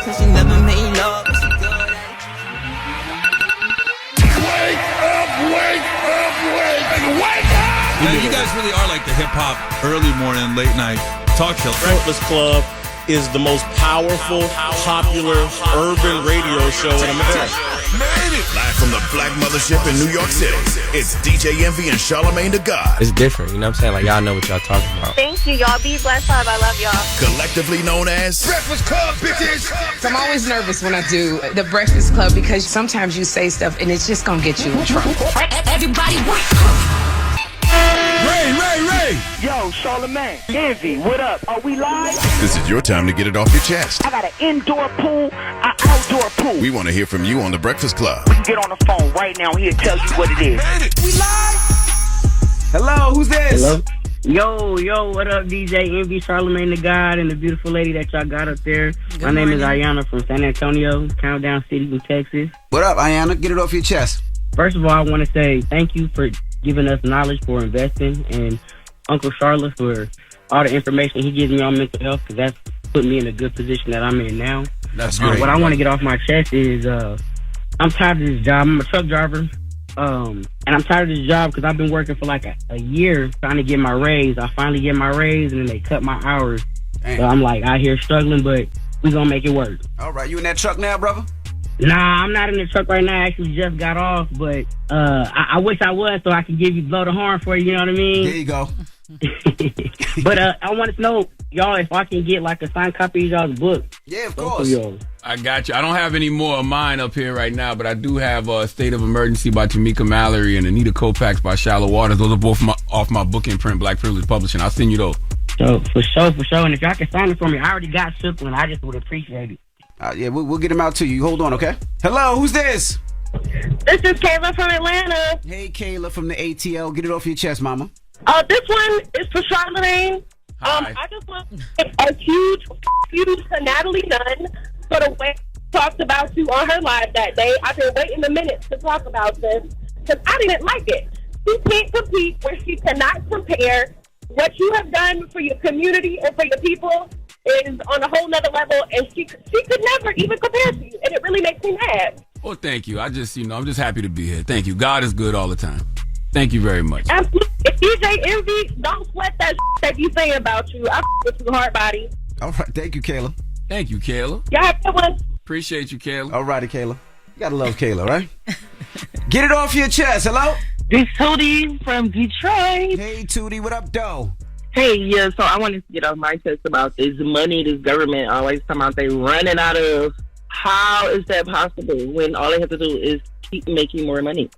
cause she never made love, but she good at it. Wake up, wake up, wake up! Yeah, you guys really are like the hip-hop early morning, late night talk show. Breakfast Club is the most powerful, popular urban radio show in America. Made it! Live from the Black Mothership in New York City, it's DJ Envy and Charlamagne the God. It's different, you know what I'm saying? Like, y'all know what y'all talking about. Thank you, y'all. Be blessed, I love y'all. Collectively known as Breakfast Club, bitches! I'm always nervous when I do the Breakfast Club because sometimes you say stuff and it's just gonna get you in trouble. Everybody wake up! Ray! Yo, Charlamagne, Envy, what up? Are we live? This is your time to get it off your chest. I got an indoor pool, an outdoor pool. We want to hear from you on the Breakfast Club. We can get on the phone right now. He'll tell you what it is. We live? Hello, who's this? Hello? Yo, what up, DJ Envy, Charlamagne the God, and the beautiful lady that y'all got up there. My name is Ayana from San Antonio, Countdown City in Texas. What up, Ayana? Get it off your chest. First of all, I want to say thank you for giving us knowledge for investing, and Uncle Charlotte for all the information he gives me on mental health, because that's put me in a good position that I'm in now. That's great. What I want to get off my chest is I'm tired of this job. I'm a truck driver, and I'm tired of this job because I've been working for like a year trying to get my raise. I finally get my raise, and then they cut my hours. Damn. So I'm like out here struggling, but we gonna make it work. All right, you in that truck now, brother? Nah, I'm not in the truck right now. I actually just got off, but I wish I was so I could blow the horn for you, you know what I mean? There you go. But I want to know, y'all, if I can get like a signed copy of y'all's book. Yeah, of course. I got you. I don't have any more of mine up here right now, but I do have State of Emergency by Tamika Mallory and Anita Kopax by Shallow Waters. Those are both off my book imprint, Black Privilege Publishing. I'll send you those. So, for sure. And if y'all can sign it for me, I already got shook one. I just would appreciate it. Yeah, we'll get him out to you. Hold on, okay? Hello, who's this? This is Kayla from Atlanta. Hey, Kayla from the ATL. Get it off your chest, mama. This one is for Charlamagne. Hi. I just want to give a huge you to Natalie Nunn for the way she talked about you on her live that day. I've been waiting a minute to talk about this because I didn't like it. She can't compete where she cannot compare. What you have done for your community and for your people is on a whole nother level, and she could never even compare to you, and it really makes me mad. Well, thank you. I'm just happy to be here. Thank you. God is good all the time. Thank you very much. Absolutely. If DJ Envy, don't sweat that that you say about you. I with you, hard body. All right, thank you, Kayla. Thank you, Kayla. Y'all have a good one. Appreciate you, Kayla. All righty, Kayla. You gotta love Kayla, right? Get it off your chest. Hello? This Tootie from Detroit. Hey, Tootie, what up, doe? Hey, yeah, so I wanted to get off my chest about this money this government always come out they running out of. How is that possible when all they have to do is keep making more money?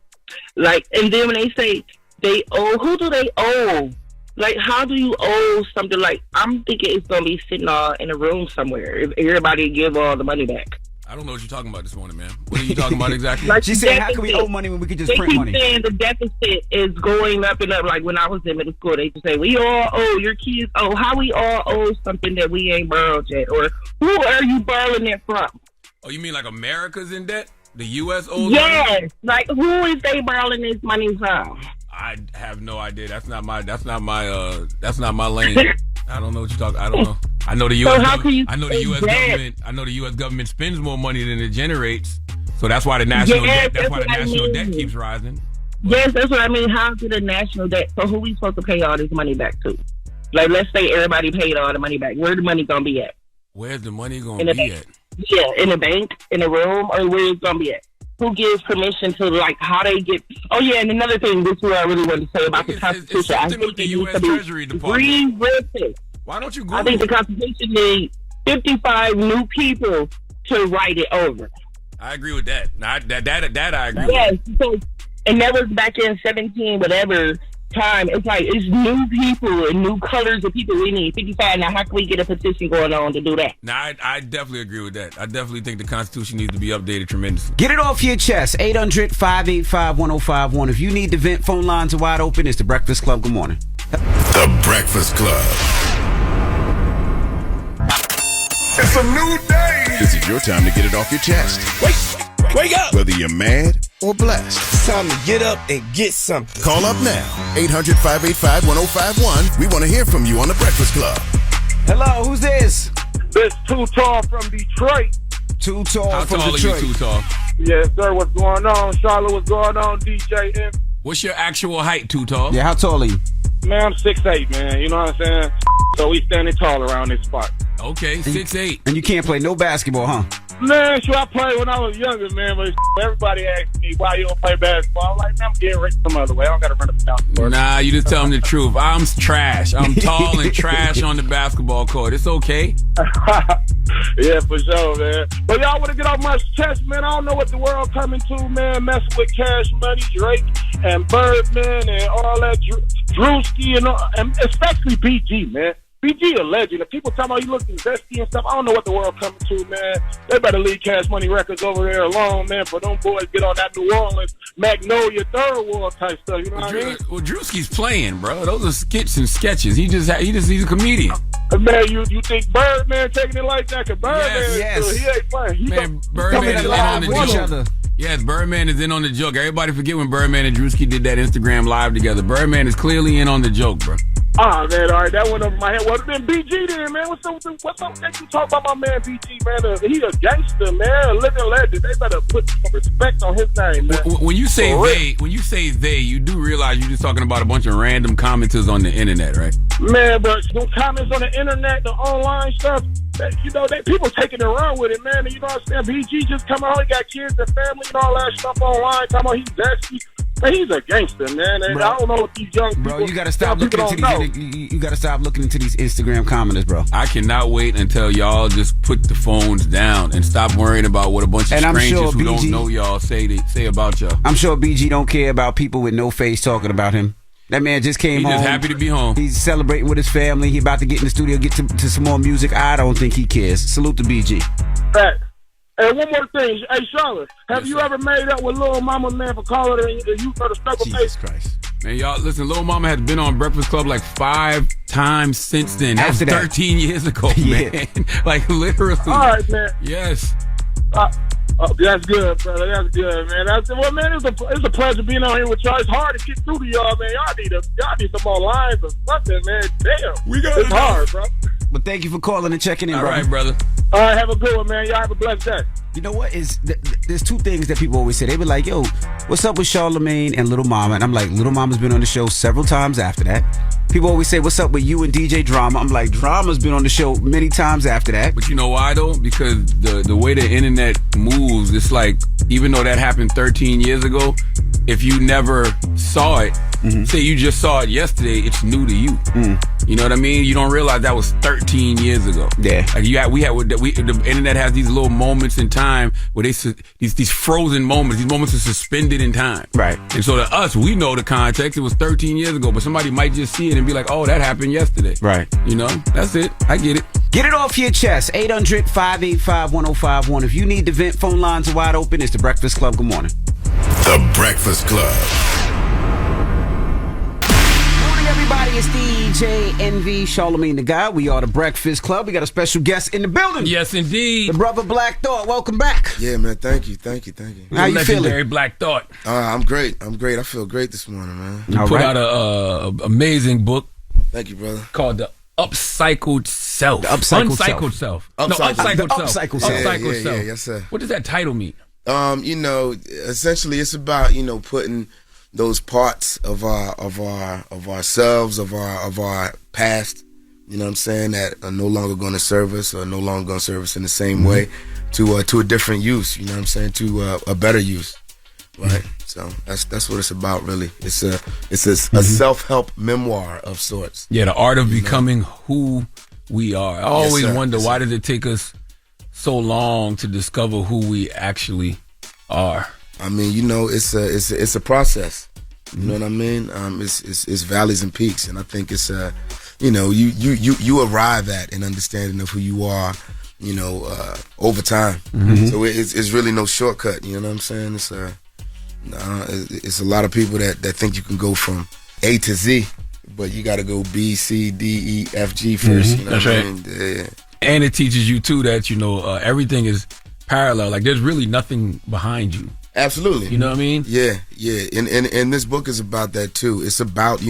Like, and then when they say they owe, who do they owe? Like, how do you owe something? Like, I'm thinking it's going to be sitting all in a room somewhere if everybody give all the money back. I don't know what you're talking about this morning, man. What are you talking about exactly? Like she said, how can we owe money when we could just print money? They keep saying the deficit is going up and up. Like when I was in middle school, they used to say, we all owe, your kids owe. How we all owe something that we ain't borrowed yet? Or who are you borrowing it from? Oh, you mean like America's in debt? The U.S. owes yes. money? Like who is they borrowing this money from? I have no idea. That's not my lane. I don't know what you're talking. I don't know. I know the U.S. I know the U.S. government spends more money than it generates, so that's why the national debt. That's why the national debt keeps rising. Yes, that's what I mean. How to the national debt? So who we supposed to pay all this money back to? Like, let's say everybody paid all the money back. Where the money gonna be at? Where's the money gonna be at? Yeah, in a bank, in a room, or where it's gonna be at? Who gives permission to, like, how they get... Oh, yeah, and another thing, this is what I really wanted to say about the Constitution. I think the U.S. Treasury Department. Rewritten. Why don't you Google I think the Constitution needs 55 new people to write it over. I agree with that. That I agree with. Yes, and that was back in 17, whatever time. It's like, it's new people and new colors of people we need. 55, now how can we get a petition going on to do that? Now, I definitely agree with that. I definitely think the Constitution needs to be updated tremendously. Get it off your chest. 800-585-1051. If you need to vent, phone lines are wide open. It's The Breakfast Club. Good morning. The Breakfast Club. It's a new day. This is your time to get it off your chest. Wake up. Whether you're mad or blessed. It's time to get up and get something. Call up now. 800-585-1051. We want to hear from you on The Breakfast Club. Hello, who's this? This Too Tall from Detroit. Too Tall How from tall Detroit. are you, Too Tall? Yes, sir. What's going on, Charlotte? What's going on, DJ M? What's your actual height, Too Tall? Yeah, how tall are you? Man, I'm 6'8", man. You know what I'm saying? So we standing tall around this spot. Okay, 6'8". And you can't play no basketball, huh? Man, sure, I played when I was younger, man, but everybody asked me why you don't play basketball. I'm like, man, I'm getting rich some other way. I don't got to run up the court. Nah, you just tell them the truth. I'm trash. I'm tall and trash on the basketball court. It's okay. Yeah, for sure, man. But y'all want to get off my chest, man. I don't know what the world coming to, man. Messing with Cash Money, Drake, and Birdman, and all that, Drewski, and especially BG, man. BG a legend. If people talking about you looking zesty and stuff, I don't know what the world coming to, man. They better leave Cash Money Records over there alone, man, for them boys get on that New Orleans, Magnolia, Third World type stuff. You know what I mean? Well, Drewski's playing, bro. Those are skits and sketches. He's a comedian. Man, you think Birdman taking it like that? Cause Birdman, Yes. he ain't playing. Man, Birdman is in on the joke. Yes, Birdman is in on the joke. Everybody forget when Birdman and Drewski did that Instagram live together. Birdman is clearly in on the joke, bro. Ah, man, all right, that went over my head. Well, then BG then, man. What's up that you talk about my man BG, man? He a gangster, man, a living legend. They better put some respect on his name, man. When you say they, you do realize you're just talking about a bunch of random commenters on the internet, right? Man, but some comments on the internet, the online stuff, people taking it around with it, man. And you know what I'm saying? BG just come out, he got kids and family and all that stuff online, talking about he's zesty. Man, he's a gangster, man. And I don't know what these young people... Bro, you gotta stop looking into these Instagram commenters, bro. I cannot wait until y'all just put the phones down and stop worrying about what a bunch of strangers who don't know y'all say about y'all. I'm sure BG don't care about people with no face talking about him. That man just came home. He's just happy to be home. He's celebrating with his family. He about to get in the studio, get to some more music. I don't think he cares. Salute to BG. Fact. And one more thing. Hey, Charlotte, have you ever made up with Lil Mama, man, for calling her and you for the struggle face? Jesus Christ. Man, y'all, listen, Lil Mama has been on Breakfast Club like 5 times since then. That's 13 years ago, man. Like, literally. All right, man. Yes. That's good, brother. That's good, man. Man, it's a pleasure being on here with y'all. It's hard to get through to y'all, man. Y'all need some more lines or something, man. Damn. It's hard, bro. But thank you for calling and checking in, All brother. right, brother. All right, have a good one, man. Y'all have a blessed day. You know what? There's two things that people always say. They be like, yo, what's up with Charlamagne and Little Mama? And I'm like, Little Mama's been on the show several times after that. People always say, what's up with you and DJ Drama? I'm like, Drama's been on the show many times after that. But you know why, though? Because the way the internet moves, it's like, even though that happened 13 years ago, if you never saw it, say you just saw it yesterday, it's new to you. You know what I mean? You don't realize that was 13 years ago. Yeah. Like the internet has these little moments in time where these frozen moments. These moments are suspended in time. Right. And so to us, we know the context. It was 13 years ago, but somebody might just see it and be like, "Oh, that happened yesterday." Right. You know, that's it. I get it. Get it off your chest. 800-585-1051. If you need to vent, phone lines are wide open. It's The Breakfast Club. Good morning. The Breakfast Club. Everybody, it's DJ NV, Charlamagne the Guy. We are The Breakfast Club. We got a special guest in the building. Yes, indeed. The brother Black Thought. Welcome back. Yeah, man. Thank you. How you feeling? Black Thought. I'm great. I feel great this morning, man. You put out a amazing book. Thank you, brother. Called The Upcycled Self. The Upcycled Self. Upcycled Self. Yeah, yes, sir. What does that title mean? Essentially, it's about putting those parts of ourselves, of our past, you know what I'm saying, that are no longer going to serve us or no longer going to serve us in the same way to a different use, you know what I'm saying, to a better use, right? So that's what it's about, really. It's a self-help memoir of sorts. Yeah, the art of becoming who we are. I always wonder, why does it take us so long to discover who we actually are? I mean, it's a process. You know what I mean? It's valleys and peaks, and I think it's you arrive at an understanding of who you are, over time. So it's really no shortcut. You know what I'm saying? It's a lot of people that think you can go from A to Z, but you got to go B, C, D, E, F, G first. You know That's what right. I mean? Yeah. And it teaches you too that everything is parallel. Like there's really nothing behind you. Absolutely. You know what I mean? Yeah. And this book is about that too. It's about,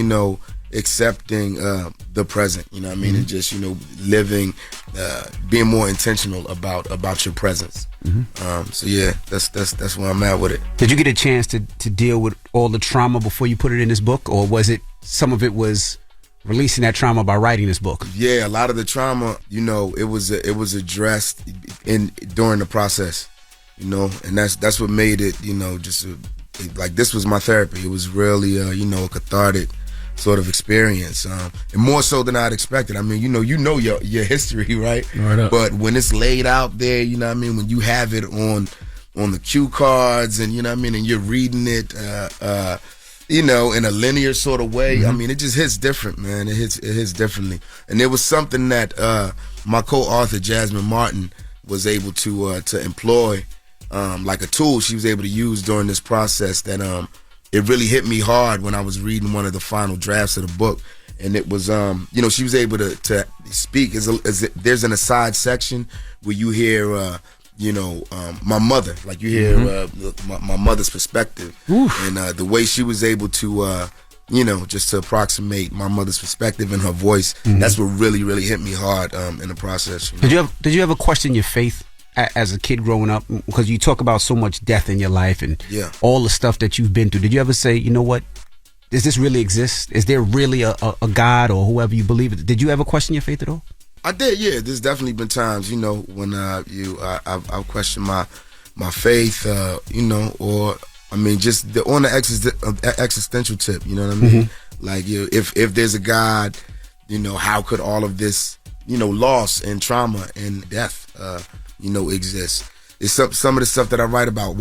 accepting the present, you know what I mean, and just, you know, living, being more intentional about your presence. So yeah, that's where I'm at with it. Did you get a chance to deal with all the trauma before you put it in this book, or was it some of it was releasing that trauma by writing this book? Yeah, a lot of the trauma, you know, it was addressed during the process, you know, and that's what made it, you know, just like this was my therapy. It was really, you know, a cathartic sort of experience, and more so than I'd expected. I mean, you know your history, right? Right up. But when it's laid out there, you know what I mean, when you have it on the cue cards, and you know what I mean, and you're reading it, you know, in a linear sort of way. I mean, it just hits different, man. It hits differently. And there was something that my co-author Jasmine Martin was able to employ, like a tool she was able to use during this process that it really hit me hard when I was reading one of the final drafts of the book. And it was, you know, she was able to speak there's an aside section where you hear, you know, my mother, like you hear my mother's perspective. And the way she was able to, you know, just to approximate my mother's perspective and her voice, that's what really, really hit me hard in the process. You know? Did you ever question your faith as a kid growing up? Because you talk about so much death in your life and all the stuff that you've been through. Did you ever say, you know what, does this really exist? Is there really a God or whoever you believe in? Did you ever question your faith at all? I did, yeah. There's definitely been times, you know, when I've questioned my faith, you know, or I mean, just on the existential tip, you know what I mean? Like, if there's a God, you know, how could all of this, you know, loss and trauma and death, you know, exist? It's some of the stuff that I write about.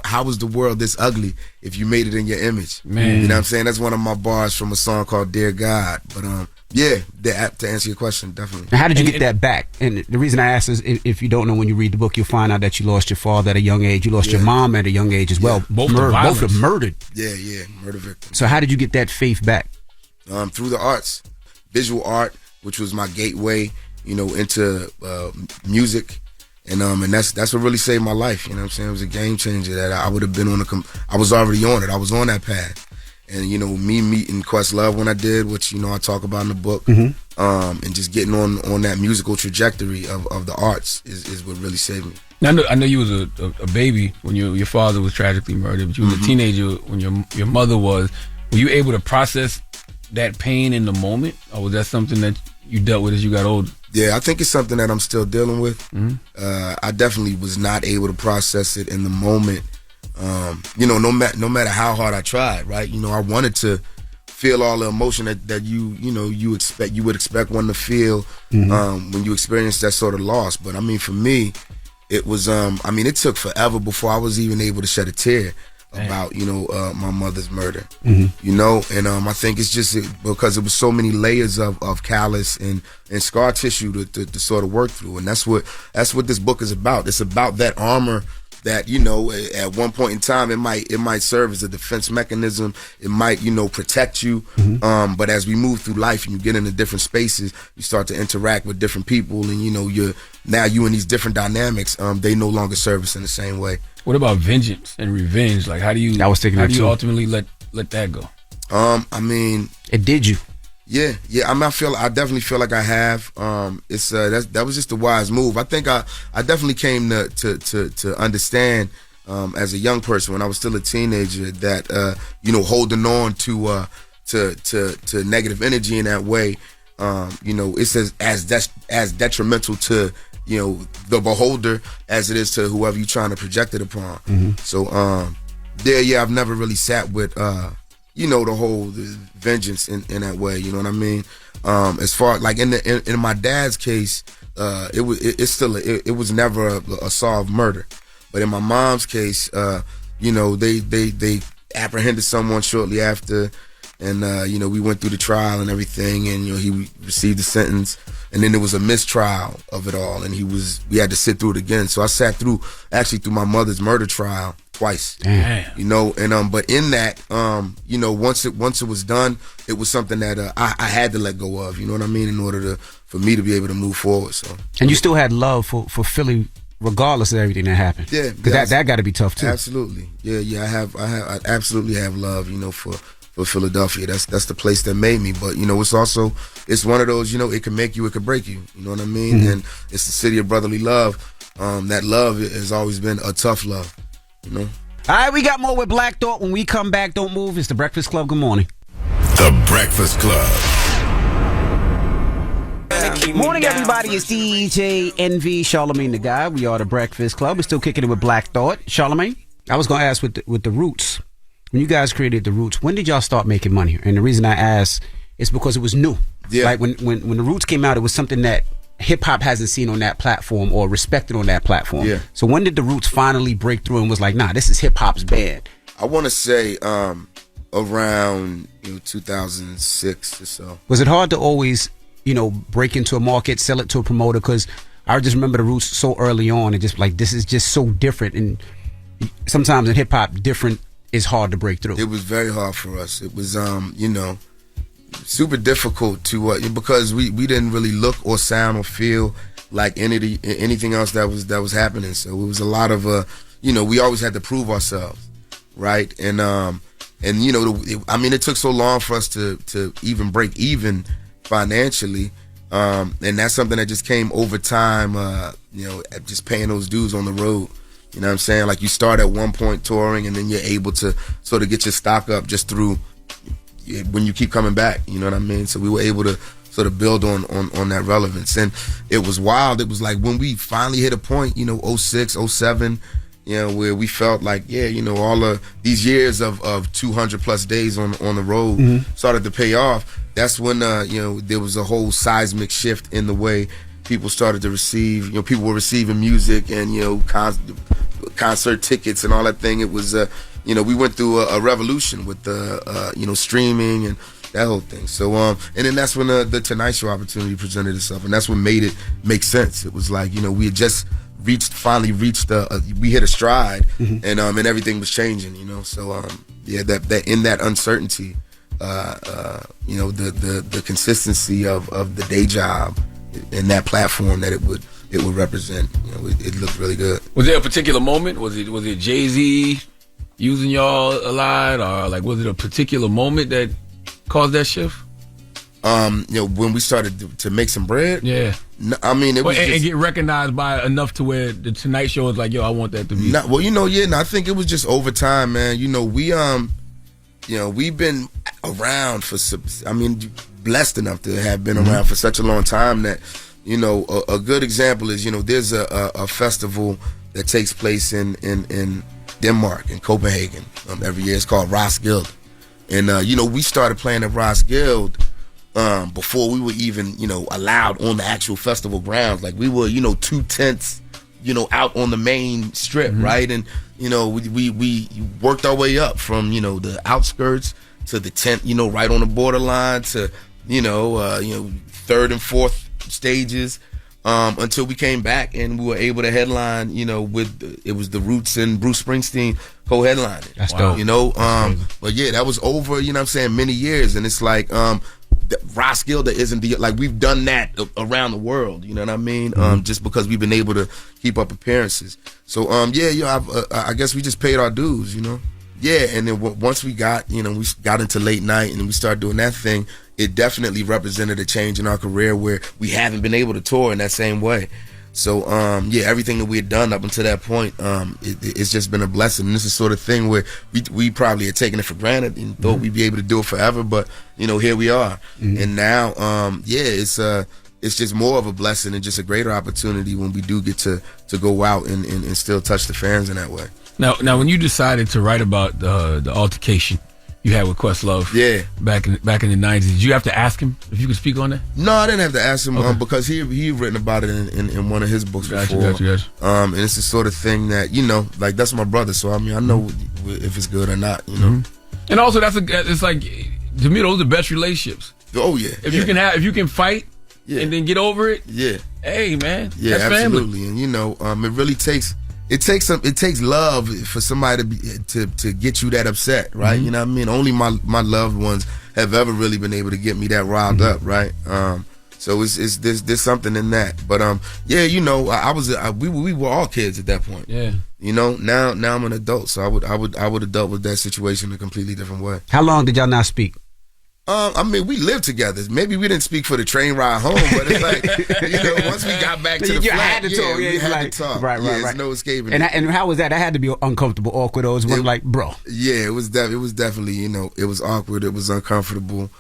How was the world this ugly if you made it in your image? Man. You know what I'm saying? That's one of my bars from a song called Dear God. But yeah, to answer your question, definitely. Now, how did you get that back? And the reason I ask is, if you don't know, when you read the book, you'll find out that you lost your father at a young age. You lost your mom at a young age as well. Both are murdered. Yeah, murder victims. So how did you get that faith back? Through the arts, visual art, which was my gateway, you know, into music. And that's what really saved my life. You know what I'm saying? It was a game changer that I would have been I was already on it. I was on that path. And, you know, me meeting Questlove when I did, which, you know, I talk about in the book, and just getting on that musical trajectory of the arts is what really saved me. Now, I know you was a baby when your father was tragically murdered, but you was a teenager when your mother was. Were you able to process that pain in the moment, or was that something that you dealt with as you got older? Yeah, I think it's something that I'm still dealing with. I definitely was not able to process it in the moment. You know, no matter how hard I tried, right? You know, I wanted to feel all the emotion that you would expect one to feel when you experience that sort of loss. But I mean, for me, it was I mean, it took forever before I was even able to shed a tear about, you know, my mother's murder. You know, and I think it's just because it was so many layers of callous and scar tissue to sort of work through. And that's what this book is about. It's about that armor that, you know, at one point in time it might serve as a defense mechanism. It might, you know, protect you. But as we move through life and you get into different spaces, you start to interact with different people, and you know, you in these different dynamics, they no longer serve us in the same way. What about vengeance and revenge? Like, how do you ultimately let that go? I mean, it did you. Yeah. I mean, I definitely feel like I have. It's that was just a wise move. I think I definitely came to understand as a young person when I was still a teenager that you know, holding on to negative energy in that way, you know, it's as detrimental to, you know, the beholder as it is to whoever you're trying to project it upon. So yeah, I've never really sat with you know, the whole vengeance in that way. You know what I mean? As far like in my dad's case, it was never a solved murder. But in my mom's case, you know, they apprehended someone shortly after, and you know, we went through the trial and everything, and you know, he received the sentence, and then there was a mistrial of it all, and we had to sit through it again. So I sat through my mother's murder trial twice. Damn. You know, and but in that, you know, once it was done, it was something that I had to let go of. You know what I mean? In order for me to be able to move forward. So. And you still had love for Philly, regardless of everything that happened. Yeah, that got to be tough too. Absolutely. Yeah. I absolutely have love. You know, for for Philadelphia. That's the place that made me. But it's one of those, it can make you, it can break you. You know what I mean? Mm-hmm. And it's the city of brotherly love. That love has always been a tough love. All right, we got more with Black Thought when we come back. Don't move. It's the Breakfast Club. Good morning. The Breakfast Club. Morning, everybody. It's DJ Envy, Charlamagne the Guy. We are the Breakfast Club. We're still kicking it with Black Thought. Charlamagne, I was going to ask with the Roots. When you guys created the Roots, when did y'all start making money? And the reason I ask is because it was new. Yeah. Like when the Roots came out, it was something that hip hop hasn't seen on that platform or respected on that platform. Yeah. So when did the Roots finally break through and was like, nah, this is hip hop's band? I want to say around 2006 or so. Was it hard to always, break into a market, sell it to a promoter? Because I just remember the Roots so early on and just like, this is just so different. And sometimes in hip hop, different is hard to break through. It was very hard for us. It was, super difficult to because we didn't really look or sound or feel like anything else that was happening. So it was a lot of we always had to prove ourselves, right? And it took so long for us to even break even financially, and that's something that just came over time. Just paying those dues on the road. You know what I'm saying? Like you start at one point touring, and then you're able to sort of get your stock up just through when you keep coming back. You know what I mean? So we were able to sort of build on that relevance, and it was wild. It was like when we finally hit a point, 06, 07, where we felt like, all of these years of 200 plus days on the road started to pay off. That's when there was a whole seismic shift in the way people started to receive. People were receiving music and concert tickets and all that thing. It was we went through a revolution with the streaming and that whole thing. So and then that's when the Tonight Show opportunity presented itself, and that's what made it make sense. It was like we had just finally reached we hit a stride, and everything was changing. So that in that uncertainty, the consistency of the day job and that platform that it would represent, it looked really good. Was there a particular moment? Was it Jay-Z using y'all a lot, or like was it a particular moment that caused that shift? When we started to make some bread. Yeah. No, I mean, it was and get recognized by enough to where the Tonight Show is like, yo, I want that to be. I think it was just over time, man. We've been around for. Blessed enough to have been around for such a long time that, a good example is, there's a festival that takes place in Denmark, in Copenhagen, every year. It's called Roskilde. And, we started playing at Roskilde before we were even, allowed on the actual festival grounds. Like we were, 2 tents, out on the main strip, right? And, we worked our way up from, the outskirts to the tent, right on the borderline to, third and fourth stages, until we came back and we were able to headline, it was the Roots and Bruce Springsteen co-headlining. That's dope. But yeah, that was over, many years. And it's like, Roskilde isn't we've done that around the world, you know what I mean? Just because we've been able to keep up appearances. So, I guess we just paid our dues, Yeah, and then once we got, we got into late night and we started doing that thing, it definitely represented a change in our career where we haven't been able to tour in that same way. So, everything that we had done up until that point, it's just been a blessing. And this is the sort of thing where we probably had taken it for granted and thought we'd be able to do it forever, but, here we are. And now, it's just more of a blessing and just a greater opportunity when we do get to go out and still touch the fans in that way. Now, when you decided to write about the altercation you had with Questlove, back in the 90s, did you have to ask him if you could speak on that? No, I didn't have to ask him because he written about it in one of his books before. Gotcha. And it's the sort of thing that that's my brother, so I know if it's good or not. And also it's like, to me, those are the best relationships. Oh yeah. If you can fight and then get over it. Yeah. Hey man. Yeah, that's absolutely. Family. And it really takes. It takes love for somebody to get you that upset, right? You know what I mean? Only my loved ones have ever really been able to get me that riled up, right? So there's something in that. But we were all kids at that point. Yeah. You know, now I'm an adult, so I would have dealt with that situation in a completely different way. How long did y'all not speak? I mean, we lived together. Maybe we didn't speak for the train ride home, but it's like, you know, once we got back to the flat, had to talk. we had to talk. Right. There's no escaping. And how was that? That had to be uncomfortable, awkward. Or was one like, bro? Yeah, it was definitely, you know, it was awkward. It was uncomfortable.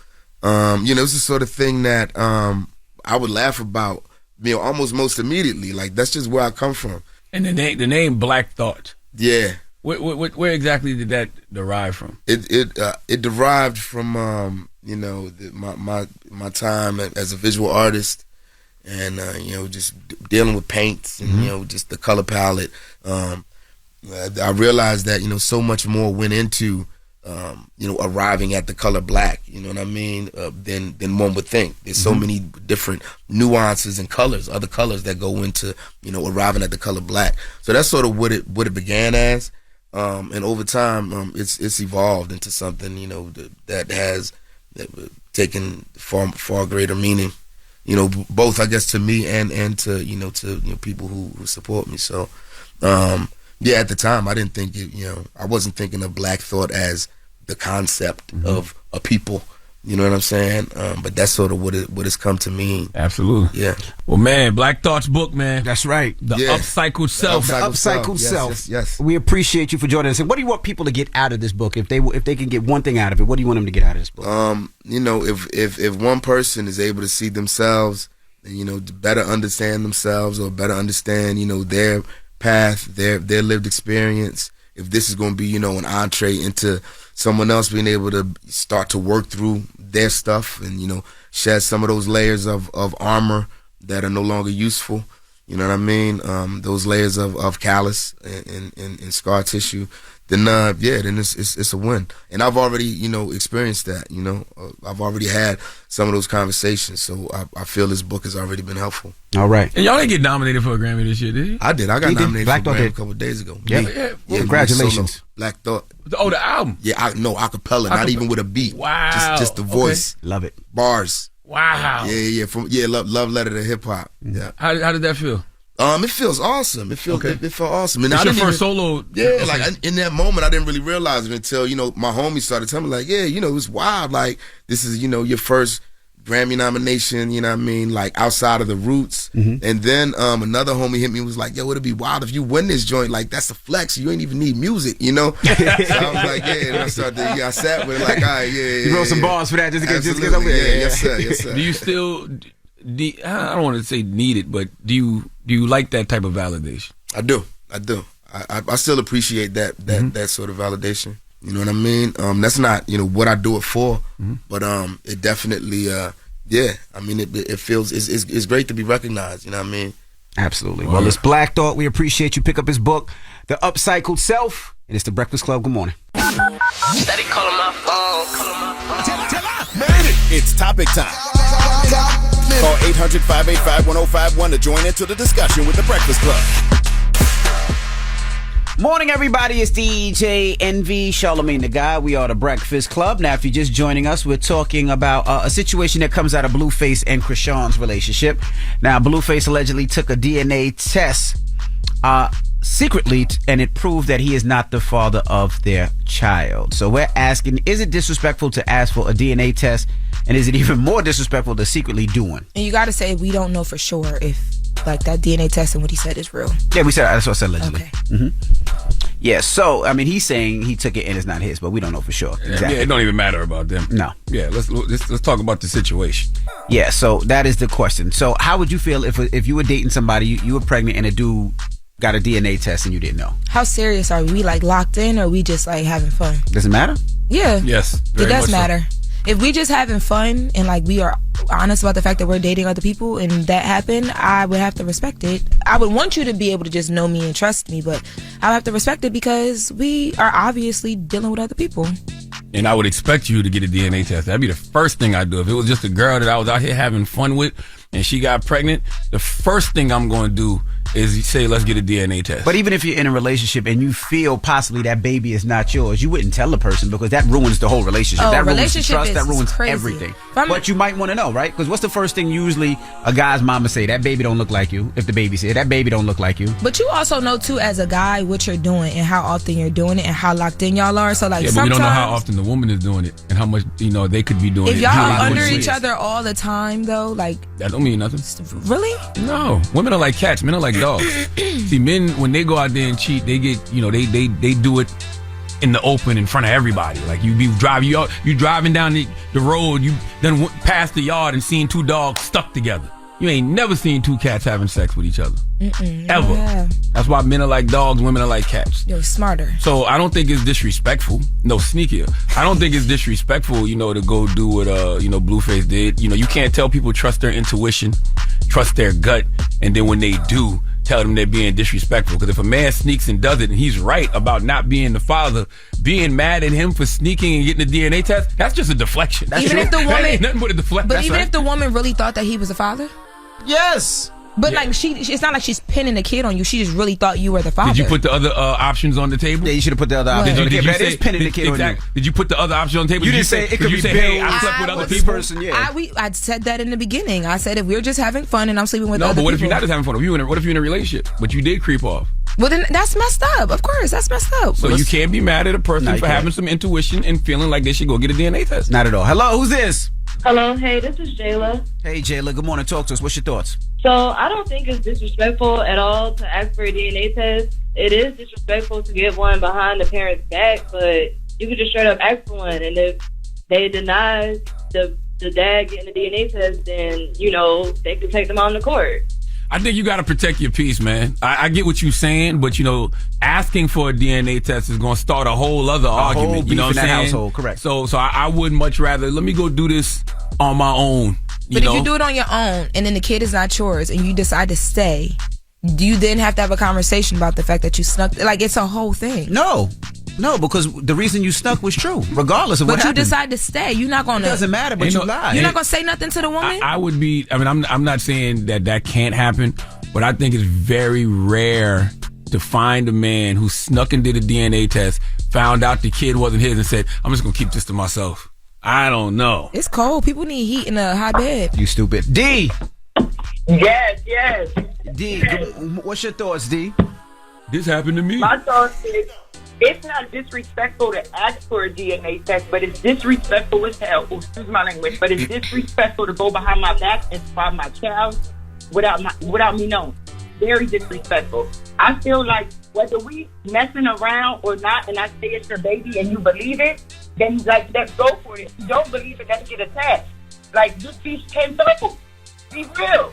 You know, it's the sort of thing that I would laugh about, you know, almost most immediately. Like, that's just where I come from. And the name Black Thought. Yeah. Where exactly did that derive from? It derived from you know, my time as a visual artist, and you know, just dealing with paints and you know, just the color palette. I realized that, you know, so much more went into you know, arriving at the color black. You know what I mean? Than one would think. There's so many different nuances and colors, other colors that go into, you know, arriving at the color black. So that's sort of what it began as. And over time, it's evolved into something, you know, that has taken far greater meaning, you know, both, I guess, to me and to, you know, people who support me. So, yeah, at the time, I didn't think it, you know, I wasn't thinking of Black Thought as the concept of a people. You know what I'm saying? But that's sort of what it's come to mean. Absolutely. Yeah. Well, man, Black Thought's book, man. That's right. The Upcycled Self. The Upcycled Self. Yes. We appreciate you for joining us. And what do you want people to get out of this book? If they can get one thing out of it, what do you want them to get out of this book? You know, if one person is able to see themselves, and, you know, to better understand themselves or better understand, you know, their path, their lived experience, if this is going to be, you know, an entree into someone else being able to start to work through their stuff and, you know, shed some of those layers of armor that are no longer useful. You know what I mean? Those layers of callus and scar tissue. Then then it's a win. And I've already, you know, experienced that. You know, I've already had some of those conversations. So I feel this book has already been helpful. All right. And y'all didn't get nominated for a Grammy this year, did you? I did. I got nominated for a Grammy a couple of days ago. Yeah. Congratulations. Black Thought. Oh, the album. Yeah, acapella, not even with a beat. Wow. Just the voice. Okay. Love it. Bars. Wow. Yeah. Love letter to hip hop. Yeah. How did that feel? It feels awesome. It felt awesome. And it's your first solo. Yeah, like in that moment, I didn't really realize it until, you know, my homies started telling me, like, yeah, you know, it was wild. Like, this is, you know, your first Grammy nomination, you know what I mean, like outside of the roots. And then another homie hit me and was like, yo, it'd be wild if you win this joint. Like, that's a flex. You ain't even need music, you know? So I was like, yeah. And I sat with it like, all right, yeah. You wrote some bars for that just to get over there. Yeah, yes, sir. Do you still, I don't want to say need it, but do you like that type of validation? I do. I still appreciate that sort of validation. You know what I mean? That's not, you know, what I do it for, but it definitely, yeah. I mean, it feels it's great to be recognized. You know what I mean? Absolutely. Well, it's Black Thought. We appreciate you. Pick up his book, The Upcycled Self. And it's the Breakfast Club. Good morning. Steady calling my phone. It's topic time. Call 800-585-1051 to join into the discussion with the Breakfast Club. Morning, everybody. It's DJ Envy, Charlamagne the Guy. We are the Breakfast Club. Now, if you're just joining us, we're talking about a situation that comes out of Blueface and Krishan's relationship. Now, Blueface allegedly took a DNA test secretly, and it proved that he is not the father of their child. So we're asking, is it disrespectful to ask for a DNA test? And is it even more disrespectful to secretly do one? And you got to say, we don't know for sure if, like, that DNA test and what he said is real. Yeah, that's what I said allegedly. Okay. Yeah, so, I mean, he's saying he took it and it's not his, but we don't know for sure. Exactly. Yeah, it don't even matter about them. No. Yeah, let's talk about the situation. Yeah, so that is the question. So how would you feel if you were dating somebody, you were pregnant and a dude got a DNA test and you didn't know? How serious are we? We, like, locked in, or we just, like, having fun? Does it matter? Yeah. Yes. It does matter. If we just having fun and, like, we are honest about the fact that we're dating other people and that happened, I would have to respect it. I would want you to be able to just know me and trust me, but I would have to respect it because we are obviously dealing with other people. And I would expect you to get a DNA test. That'd be the first thing I'd do. If it was just a girl that I was out here having fun with, and she got pregnant, the first thing I'm going to do is say, let's get a DNA test. But even if you're in a relationship and you feel possibly that baby is not yours, you wouldn't tell the person because that ruins the whole relationship. That ruins the trust. That ruins everything. But you might want to know, right? Because what's the first thing usually a guy's mama say? That baby don't look like you. If the baby say that baby don't look like you. But you also know too, as a guy, what you're doing and how often you're doing it and how locked in y'all are. So like, but we don't know how often the woman is doing it and how much they could be doing it. If y'all are under each other all the time, though, like that don't mean nothing. Really? No. Women are like cats. Men are like dogs. See, men, when they go out there and cheat, they get, they do it in the open in front of everybody. Like you driving down the road, you then went past the yard and seen two dogs stuck together. You ain't never seen two cats having sex with each other. Ever. Yeah. That's why men are like dogs, women are like cats. You're smarter. So I don't think it's disrespectful. No, sneakier. I don't think it's disrespectful, to go do what, Blueface did. You can't tell people trust their intuition, trust their gut, and then when they do, tell them they're being disrespectful. Because if a man sneaks and does it and he's right about not being the father, being mad at him for sneaking and getting a DNA test, that's just a deflection. That's even if the woman, that ain't nothing but a deflection. But even if the woman really thought that he was a father? Yes. But like it's not like she's pinning a kid on you. She just really thought you were the father. Did you put the other options on the table? Yeah, you should have put the other options on the table. That is pinning the kid on you. Did you put the other option on the table? You didn't say it could be hey, I slept with other people. I said that in the beginning. I said if we're just having fun and I'm sleeping with other people. No, but what if you're not just having fun? What if you're in a relationship, but you did creep off? Well, then that's messed up. Of course, that's messed up. So you can't be mad at a person for having some intuition and feeling like they should go get a DNA test. Not at all. Hello, who's this? Hello, hey, this is Jayla. Hey, Jayla, good morning. Talk to us. What's your thoughts? So I don't think it's disrespectful at all to ask for a DNA test. It is disrespectful to get one behind the parent's back, but you could just straight up ask for one. And if they deny the dad getting a DNA test, then, they can take them on to court. I think you got to protect your peace, man. I get what you're saying, but, asking for a DNA test is going to start a whole other argument. You know what I'm saying? Household, correct. So I would much rather, let me go do this on my own. But if you do it on your own and then the kid is not yours and you decide to stay, do you then have to have a conversation about the fact that you snuck? Like, it's a whole thing. No, because the reason you snuck was true, regardless of what happened. But you decide to stay. You're not going to. It doesn't matter, but you lied. You're not going to say nothing to the woman? I would be, I'm not saying that can't happen, but I think it's very rare to find a man who snuck and did a DNA test, found out the kid wasn't his, and said, I'm just going to keep this to myself. I don't know. It's cold. People need heat in a hot bed. You stupid. D. Yes. D, what's your thoughts, D? This happened to me. My thoughts is, it's not disrespectful to ask for a DNA test, but it's disrespectful as hell. Excuse my language, but it's disrespectful to go behind my back and find my child without me knowing. Very disrespectful. I feel like whether we messing around or not, and I say it's your baby and you believe it, then let's go for it. If you don't believe it, let's get attached. Just be 10 toes. Be real.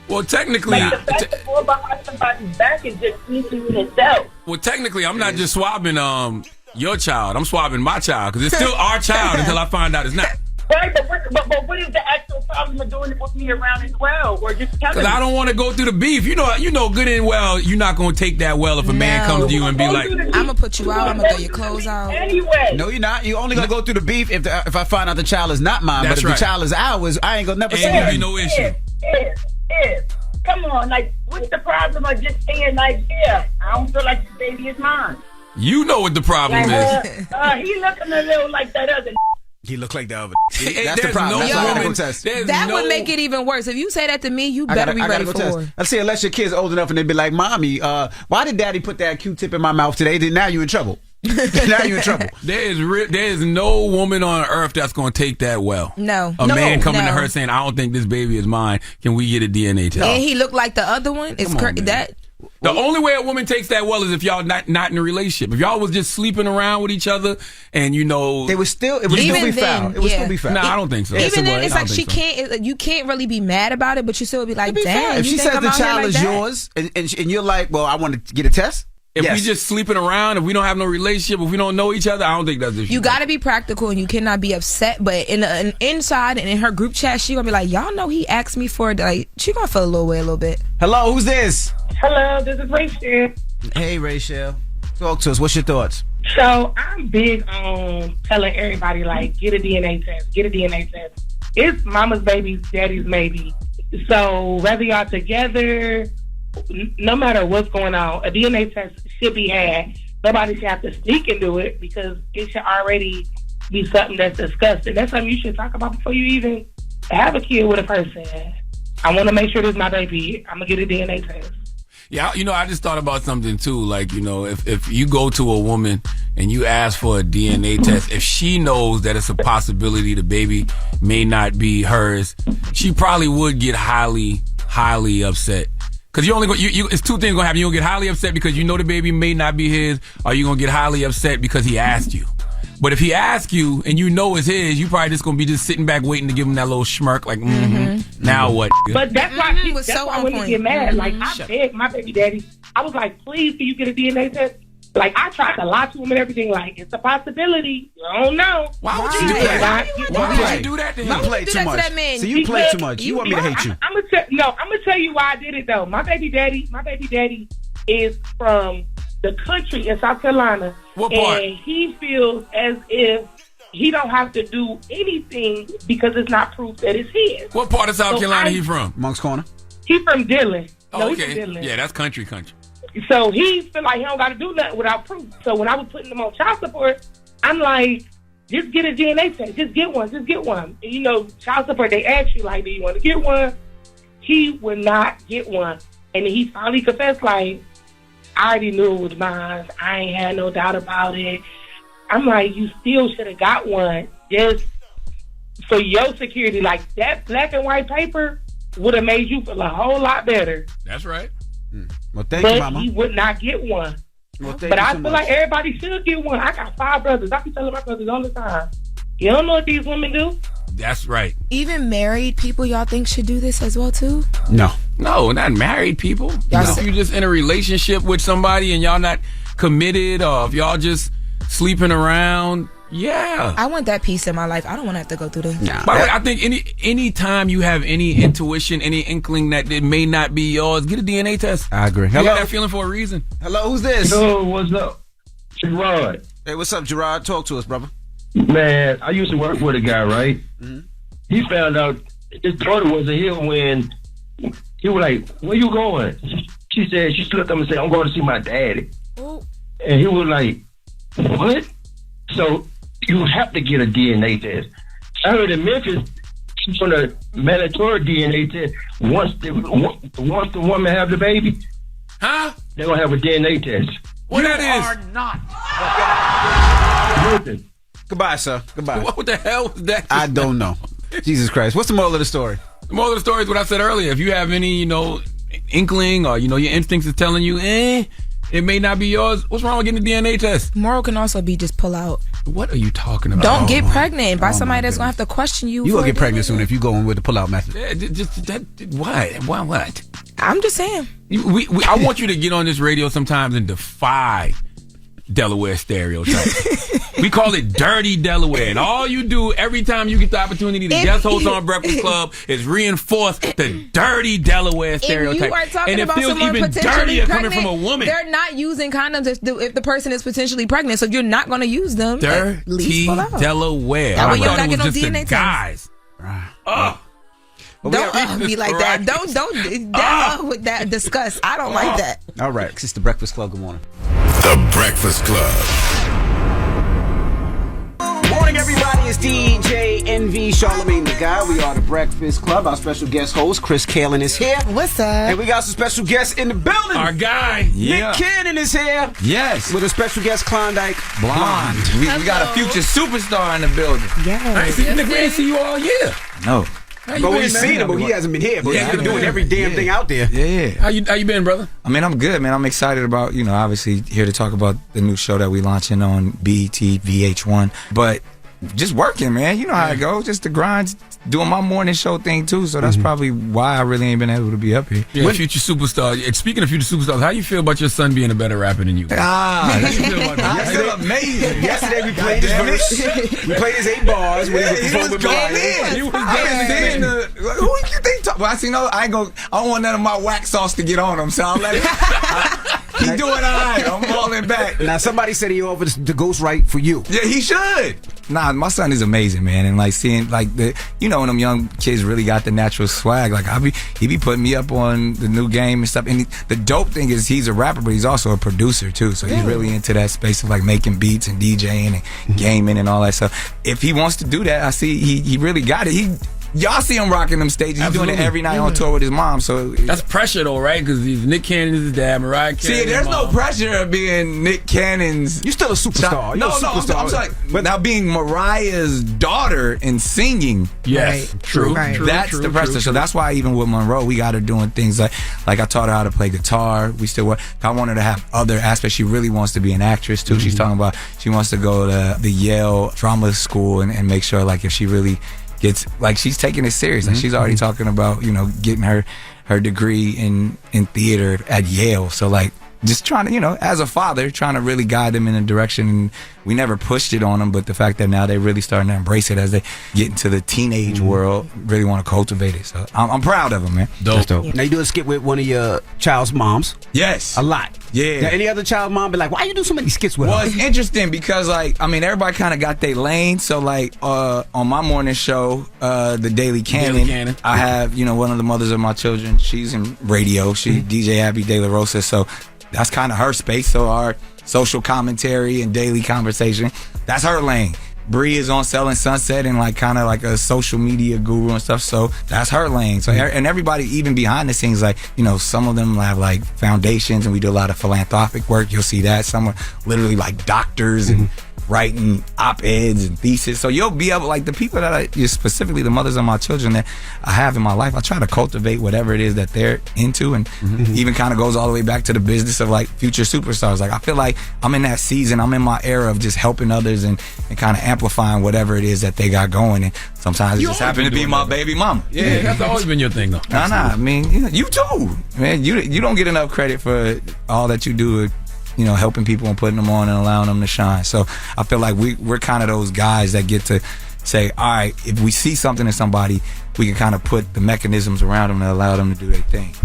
Well, technically, the fact to go behind somebody's back is just sneaking in itself. Well, technically, I'm not just swabbing your child. I'm swabbing my child because it's still our child until I find out it's not. Right, but what is the actual problem of doing it with me around as well, or just telling me? Because I don't want to go through the beef. You know good and well, you're not going to take that well if a man comes to you and be like, I'm going to put you out. I'm going to throw your clothes out. Anyway. No, you're not. You're only going to go through the beef if I find out the child is not mine. But if the child is ours, I ain't going to never say that. Ain't no issue. Come on, what's the problem of just saying, I don't feel like the baby is mine? You know what the problem is. He looking a little like that other. He looked like the other. That's the problem. That would make it even worse. If you say that to me, you better be ready for war. Let's see, unless your kid's old enough and they be like, Mommy, why did Daddy put that Q-tip in my mouth today? Then now you're in trouble. Now you're in trouble. There is no woman on earth that's going to take that well. No. A man coming to her saying, I don't think this baby is mine. Can we get a DNA test? And he looked like the other one. It's that. The only way a woman takes that well is if y'all not in a relationship. If y'all was just sleeping around with each other and it would still be foul. It would still be foul. No, I don't think so. Even then, it's like you can't really be mad about it, but you still be like, damn. If she says the child is yours and you're like, well, I want to get a test. If we just sleeping around, if we don't have no relationship, if we don't know each other, I don't think that's the issue. You got to be practical and you cannot be upset. But inside and in her group chat, she going to be like, y'all know he asked me for it. She going to feel a little way a little bit. Hello, who's this? Hello, this is Rachel. Hey, Rachel. Talk to us. What's your thoughts? So I'm big on telling everybody, get a DNA test. Get a DNA test. It's mama's baby, daddy's maybe. So whether y'all together, no matter what's going on, a DNA test should be had. Nobody should have to sneak and do it because it should already be something that's discussed. And that's something you should talk about before you even have a kid with a person. I want to make sure this is my baby. I'm going to get a DNA test. Yeah, I just thought about something too. Like, if you go to a woman and you ask for a DNA test, if she knows that it's a possibility the baby may not be hers, she probably would get highly, highly upset. Because it's two things gonna happen. You're gonna get highly upset because you know the baby may not be his, or you're gonna get highly upset because he asked you. But if he asks you and you know it's his, you probably just gonna be just sitting back waiting to give him that little smirk, like, now what? But that's why women get mad. Like, I begged my baby daddy. I was like, please, can you get a DNA test? Like, I tried to lie to him and everything. Like, it's a possibility. I don't know. Why would you do that? Why would you do that to him? You play too much. So you play too much. You want me to hate you? I'm gonna tell you why I did it though. My baby daddy is from the country in South Carolina. What part? And he feels as if he don't have to do anything because it's not proof that it's his. What part of South Carolina he from? Monk's Corner. He from Dillon. Oh, okay. He's from Dillon. Yeah, that's country. So he feel like he don't got to do nothing without proof. So when I was putting him on child support, I'm like, just get a DNA test. Just get one. And child support, they ask you, like, do you want to get one? He would not get one. And he finally confessed, like, I already knew it was mine. I ain't had no doubt about it. I'm like, you still should have got one just for your security. Like, that black and white paper would have made you feel a whole lot better. That's right. Well, thank you, Mama. But he would not get one. Well, but I feel like everybody should get one. I got 5 brothers. I be telling my brothers all the time. You don't know what these women do? That's right. Even married people, y'all think should do this as well too? No, not married people. If you just in a relationship with somebody and y'all not committed, or if y'all just sleeping around, yeah. I want that peace in my life. I don't want to have to go through this. By the way, I think any time you have any intuition, any inkling that it may not be yours, get a DNA test. I agree. Hello? You got that feeling for a reason. Hello, who's this? Yo, what's up? Gerard. Hey, what's up, Gerard? Talk to us, brother. Man, I used to work with a guy, right? Mm-hmm. He found out his daughter wasn't here when he was like, where you going? She looked up and said, I'm going to see my daddy. Ooh. And he was like, what? So you have to get a DNA test. I heard in Memphis, she's on a mandatory DNA test. Once the woman have the baby, they're going to have a DNA test. What that is? Are not. Listen. Goodbye, sir. Goodbye. What the hell was that? I don't know. Jesus Christ. What's the moral of the story? The moral of the story is what I said earlier. If you have any, inkling or, your instincts is telling you, it may not be yours, what's wrong with getting a DNA test? Moral can also be just pull out. What are you talking about? Don't get pregnant by somebody that's going to have to question you. You will get pregnant soon if you go in with the pull out method. What? I'm just saying. I want you to get on this radio sometimes and defy Delaware stereotypes. We call it dirty Delaware. And all you do every time you get the opportunity to guest host on Breakfast Club is reinforce the dirty Delaware stereotype. If you are talking and it about feels someone even potentially dirtier pregnant, coming from a woman. They're not using condoms if the person is potentially pregnant. So you're not going to use them. Dirty Delaware. That way you don't got get no DNA test. Guys. Don't be like that. Don't with that disgust. I don't like that. All right, it's the Breakfast Club. Good morning. The Breakfast Club. Morning, everybody. It's DJ NV Charlamagne the Guy. We are the Breakfast Club. Our special guest host, Chris Kalen, is here. What's up? And we got some special guests in the building. Our guy. Nick Cannon is here. Yes. With a special guest, Klondike Blonde. We got a future superstar in the building. Yes. Nick, we didn't see you all year. No. But we've seen him, but he hasn't been here. But he's been doing every damn thing out there. Yeah. How you been, brother? I mean, I'm good, man. I'm excited about, obviously here to talk about the new show that we launching on BET, VH1. But just working, man. You know how it goes. Just the grind, doing my morning show thing, too. So that's probably why I really ain't been able to be up here. Yeah, future superstar. Speaking of future superstars, how you feel about your son being a better rapper than you? How you feel about that? I feel amazing. Yesterday we played his verse. We played his 8 bars when he was going in. He was going in. Who you think? Well, I don't want none of my wax sauce to get on him, so I'll let it. He's doing all right. I'm falling back. Now, somebody said he offered to ghostwrite for you. Yeah, he should. Nah, my son is amazing, man. And like seeing like when them young kids really got the natural swag. Like he be putting me up on the new game and stuff. And the dope thing is he's a rapper, but he's also a producer too. So he's really into that space of like making beats and DJing and gaming and all that stuff. If he wants to do that, I see he really got it. Y'all see him rocking them stages. He's doing it every night on tour with his mom. So that's pressure, though, right? Because Nick Cannon's his dad, Mariah Carey. See, there's no pressure of being Nick Cannon's. You're still a superstar. I'm like, but now being Mariah's daughter and singing. Yes, true. That's the pressure. So that's why even with Monroe, we got her doing things like I taught her how to play guitar. We still work. I want her to have other aspects. She really wants to be an actress too. She's talking about she wants to go to the Yale drama school and make sure like if she really gets like she's taking it serious and she's already talking about getting her degree in theater at Yale. So like just trying to as a father trying to really guide them in a direction, and we never pushed it on them, but the fact that now they really starting to embrace it as they get into the teenage world, really want to cultivate it. So I'm proud of them, man. Dope. Now you do a skit with one of your child's moms. Yes, a lot. Yeah. Now, any other child mom be like, why you do so many skits with her? Well, it's interesting because everybody kind of got their lane. So like on my morning show, the Daily Cannon, I have one of the mothers of my children. She's in radio. She DJ Abby De La Rosa. So that's kind of her space. So our social commentary and daily conversation, that's her lane. Bree is on Selling Sunset and like kind of like a social media guru and stuff. So that's her lane. So and everybody even behind the scenes, like some of them have like foundations and we do a lot of philanthropic work. You'll see that. Some are literally like doctors and writing op-eds and thesis. So you'll be able, like the people that specifically the mothers of my children that I have in my life, I try to cultivate whatever it is that they're into, and even kind of goes all the way back to the business of like future superstars. Like I feel like I'm in that season, I'm in my era of just helping others and kind of amplifying whatever it is that they got going. And sometimes it just happen to be my baby mama. Yeah, that's always been your thing though. Nah, I mean, you too, man. You don't get enough credit for all that you do, helping people and putting them on and allowing them to shine. So I feel like we're kind of those guys that get to say, all right, if we see something in somebody, we can kind of put the mechanisms around them to allow them to do their thing.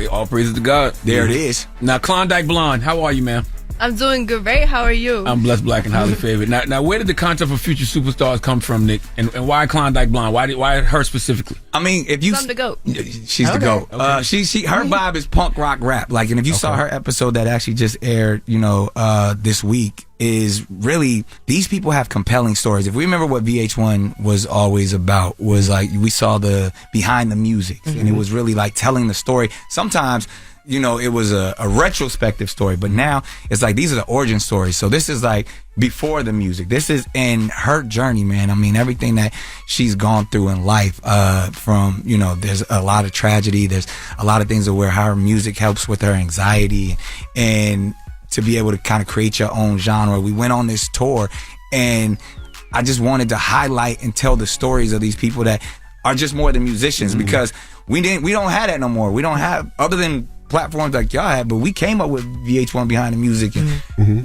All praises to God. There it is. Now, Klondike Blonde, how are you, man? I'm doing great. How are you? I'm blessed, black, and highly favored. Now, where did the concept for future superstars come from, Nick? And why Klondike Blonde? Why her specifically? I mean, if you, I'm the GOAT. She's the GOAT. Okay. Her vibe is punk rock rap. Like, and if you saw her episode that actually just aired, this week, is really these people have compelling stories. If we remember what VH1 was always about, was like we saw the behind the music, and it was really like telling the story. Sometimes, it was a retrospective story, but now it's like these are the origin stories. So this is like before the music. This is in her journey, man. I mean, everything that she's gone through in life, from, there's a lot of tragedy. There's a lot of things where her music helps with her anxiety, and to be able to kind of create your own genre. We went on this tour, and I just wanted to highlight and tell the stories of these people that are just more than musicians, because we don't have that no more. We don't have, other than platforms like y'all have, but we came up with VH1 Behind the Music and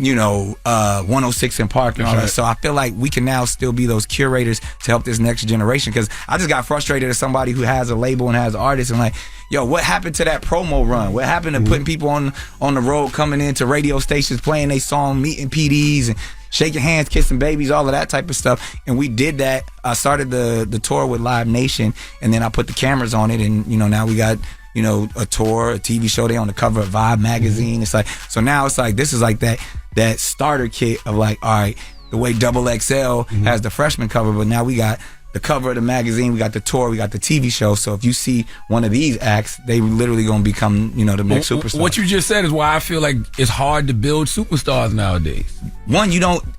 106 in Park and all that. So I feel like we can now still be those curators to help this next generation, because I just got frustrated as somebody who has a label and has artists, and like, yo, what happened to that promo run? What happened to putting people on the road, coming into radio stations, playing their song, meeting PDs and shaking hands, kissing babies, all of that type of stuff? And we did that. I started the tour with Live Nation, and then I put the cameras on it, and now we got a tour, a TV show. They on the cover of Vibe magazine. It's like, so now it's like, this is like that starter kit of like, all right, the way XXL has the freshman cover, but now we got the cover of the magazine, we got the tour, we got the TV show. So if you see one of these acts, they literally gonna become, the next superstar. What you just said is why I feel like it's hard to build superstars nowadays. One,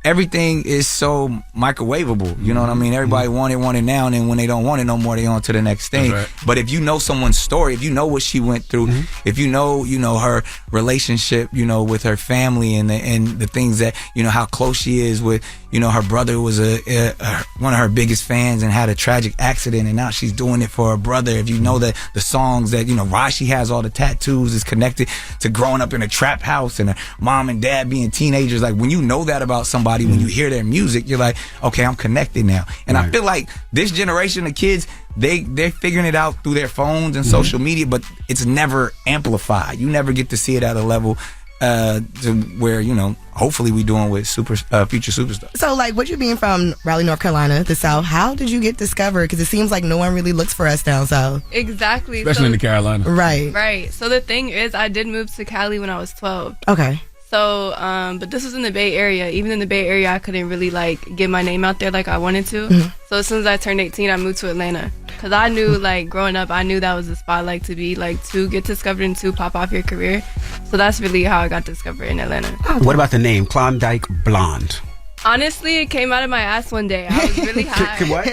everything is so microwavable. You know what I mean? Everybody want it now, and then when they don't want it no more, they on to the next thing. Right. But if you know someone's story, if you know what she went through, if you know, her relationship, with her family and the things that, how close she is with, her brother was one of her biggest fans and had a tragic accident, and now she's doing it for her brother. If you know that the songs that, why she has all the tattoos is connected to growing up in a trap house and her mom and dad being teenagers. Like, when you know that about somebody, when you hear their music, you're like, okay, I'm connected now. And I feel like this generation of kids, they're figuring it out through their phones and social media, but it's never amplified. You never get to see it at a level to where, you know, hopefully we doing with future superstars. So, like, what you being from Raleigh, North Carolina, the South, how did you get discovered? Because it seems like no one really looks for us down South. Exactly. Especially in the Carolinas. Right. Right. So the thing is, I did move to Cali when I was 12. Okay. So, but this was in the Bay Area. Even in the Bay Area, I couldn't really, like, get my name out there like I wanted to. Mm-hmm. So as soon as I turned 18, I moved to Atlanta. Because I knew, like, growing up, I knew that was the spot, like, to be, like, to get discovered and to pop off your career. So that's really how I got discovered in Atlanta. What about the name Klondike Blonde? Honestly, it came out of my ass one day. I was really high. What?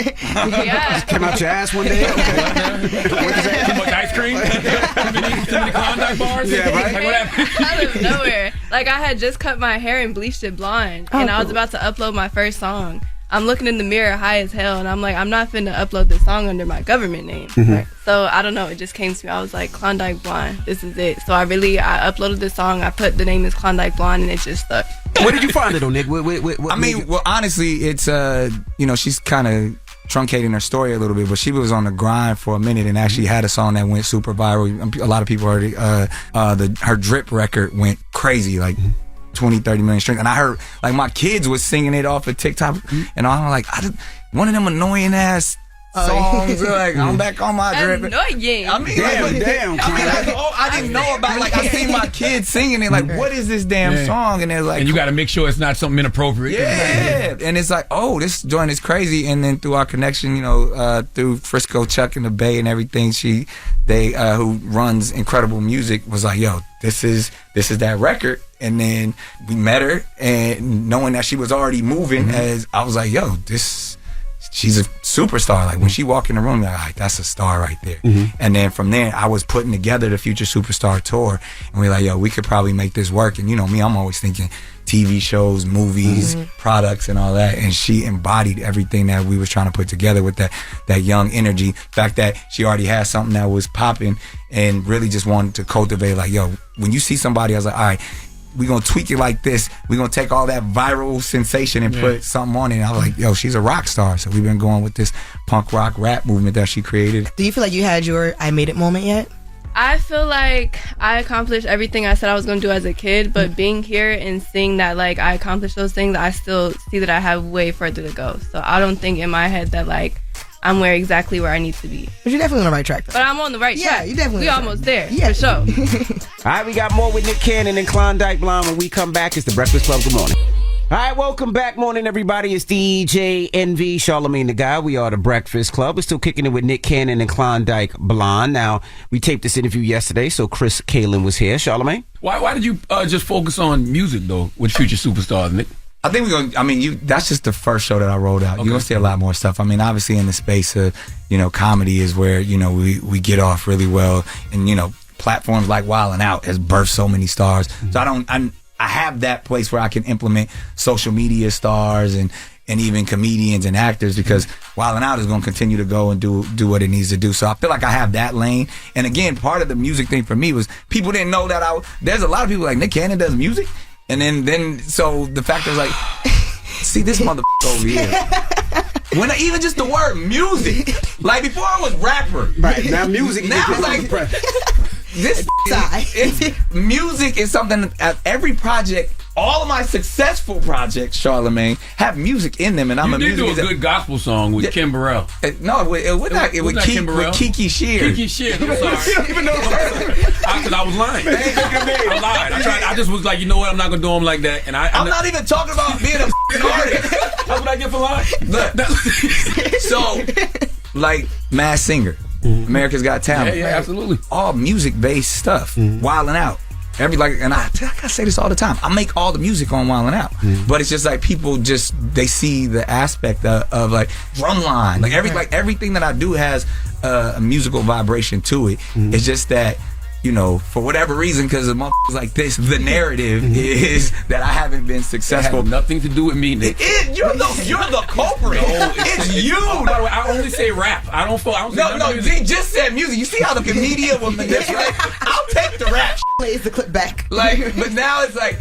Yeah. Came out your ass one day? Too much ice cream? Too many Klondike bars? Yeah, right? Like, what happened? Out of nowhere. Like, I had just cut my hair and bleached it blonde. And I was about to upload my first song. I'm looking in the mirror high as hell, and I'm like, I'm not finna upload this song under my government name. Mm-hmm. Right? So I don't know, it just came to me. I was like, Klondike Blonde, this is it. So I uploaded this song, I put the name as Klondike Blonde, and it just stuck. Where did you find it, though, Nick? I mean, well, honestly, it's you know, she's kind of truncating her story a little bit, but she was on the grind for a minute and actually had a song that went super viral. A lot of people heard it. Her Drip record went crazy, like 20, 30 million streams. And I heard, like, my kids was singing it off of TikTok, and I'm like, one of them annoying ass songs. Like, I'm back on my drip. Annoying. I mean, damn. I didn't know about, like, I seen my kids singing it, like, what is this damn song? And they're like, and you got to make sure it's not something inappropriate. Yeah. And it's like, oh, this joint is crazy. And then through our connection, you know, through Frisco Chuck and the Bay and everything, they who runs Incredible Music was like, yo, this is that record. And then we met her, and knowing that she was already moving, as I was like, yo, she's a superstar. Like, when she walked in the room, like, all right, that's a star right there. And then from there, I was putting together the Future Superstar tour, and we were like, yo, we could probably make this work. And you know me, I'm always thinking TV shows, movies, products, and all that. And she embodied everything that we was trying to put together with that young energy. The fact that she already had something that was popping, and really just wanted to cultivate, like, yo, when you see somebody, I was like, all right, we're going to tweak it like this. We're going to take all that viral sensation and put something on it. And I was like, yo, she's a rock star. So we've been going with this punk rock rap movement that she created. Do you feel like you had your I made it moment yet? I feel like I accomplished everything I said I was going to do as a kid, but being here and seeing that, like, I accomplished those things, I still see that I have way further to go. So I don't think in my head that, like, I'm exactly where I need to be. But you're definitely on the right track, though. But I'm on the right track. Yeah, you definitely. We almost there. Yeah, for sure. All right, we got more with Nick Cannon and Klondike Blonde. When we come back, it's the Breakfast Club. Good morning. All right, welcome back. Morning, everybody. It's DJ NV, Charlamagne the Guy. We are the Breakfast Club. We're still kicking it with Nick Cannon and Klondike Blonde. Now, we taped this interview yesterday, so Chris Kalin was here. Charlamagne? Why did you just focus on music, though, with Future Superstars, Nick? I think that's just the first show that I rolled out. Okay. You're going to see a lot more stuff. I mean, obviously in the space of, you know, comedy is where, you know, we get off really well. And, you know, platforms like Wildin' Out has birthed so many stars. So I have that place where I can implement social media stars and even comedians and actors, because Wildin' Out is going to continue to go and do what it needs to do. So I feel like I have that lane. And again, part of the music thing for me was people didn't know that there's a lot of people like, Nick Cannon does music? And then so the fact is, like, see this motherfucker over here. When even just the word music, like, before I was rapper, right now music. Now like this music is something at every project. All of my successful projects, Charlamagne, have music in them, and I'm a music. You did do a good gospel song with Kim Burrell. No, it was not Kiki Shear. Kiki Shear. I'm sorry. You don't even know because I was lying. I lied. I just was like, you know what? I'm not gonna do them like that. And I'm not even talking about being a artist. That's what I get for lying. So, like, Masked Singer, America's Got Talent. Yeah, absolutely. All music-based stuff. Wildin' Out. And I gotta say this all the time. I make all the music on Wildin' Out, but it's just like people they see the aspect of like drumline, like everything that I do has a musical vibration to it. It's just that, you know, for whatever reason, because of motherfuckers like this, the narrative is that I haven't been successful. It has nothing to do with me, Nick. You're the culprit. No, it's you. By the way, I only say rap. I don't they just said music. You see how the comedian will manipulate? I'll take the rap. Plays the clip back. Like, but now it's like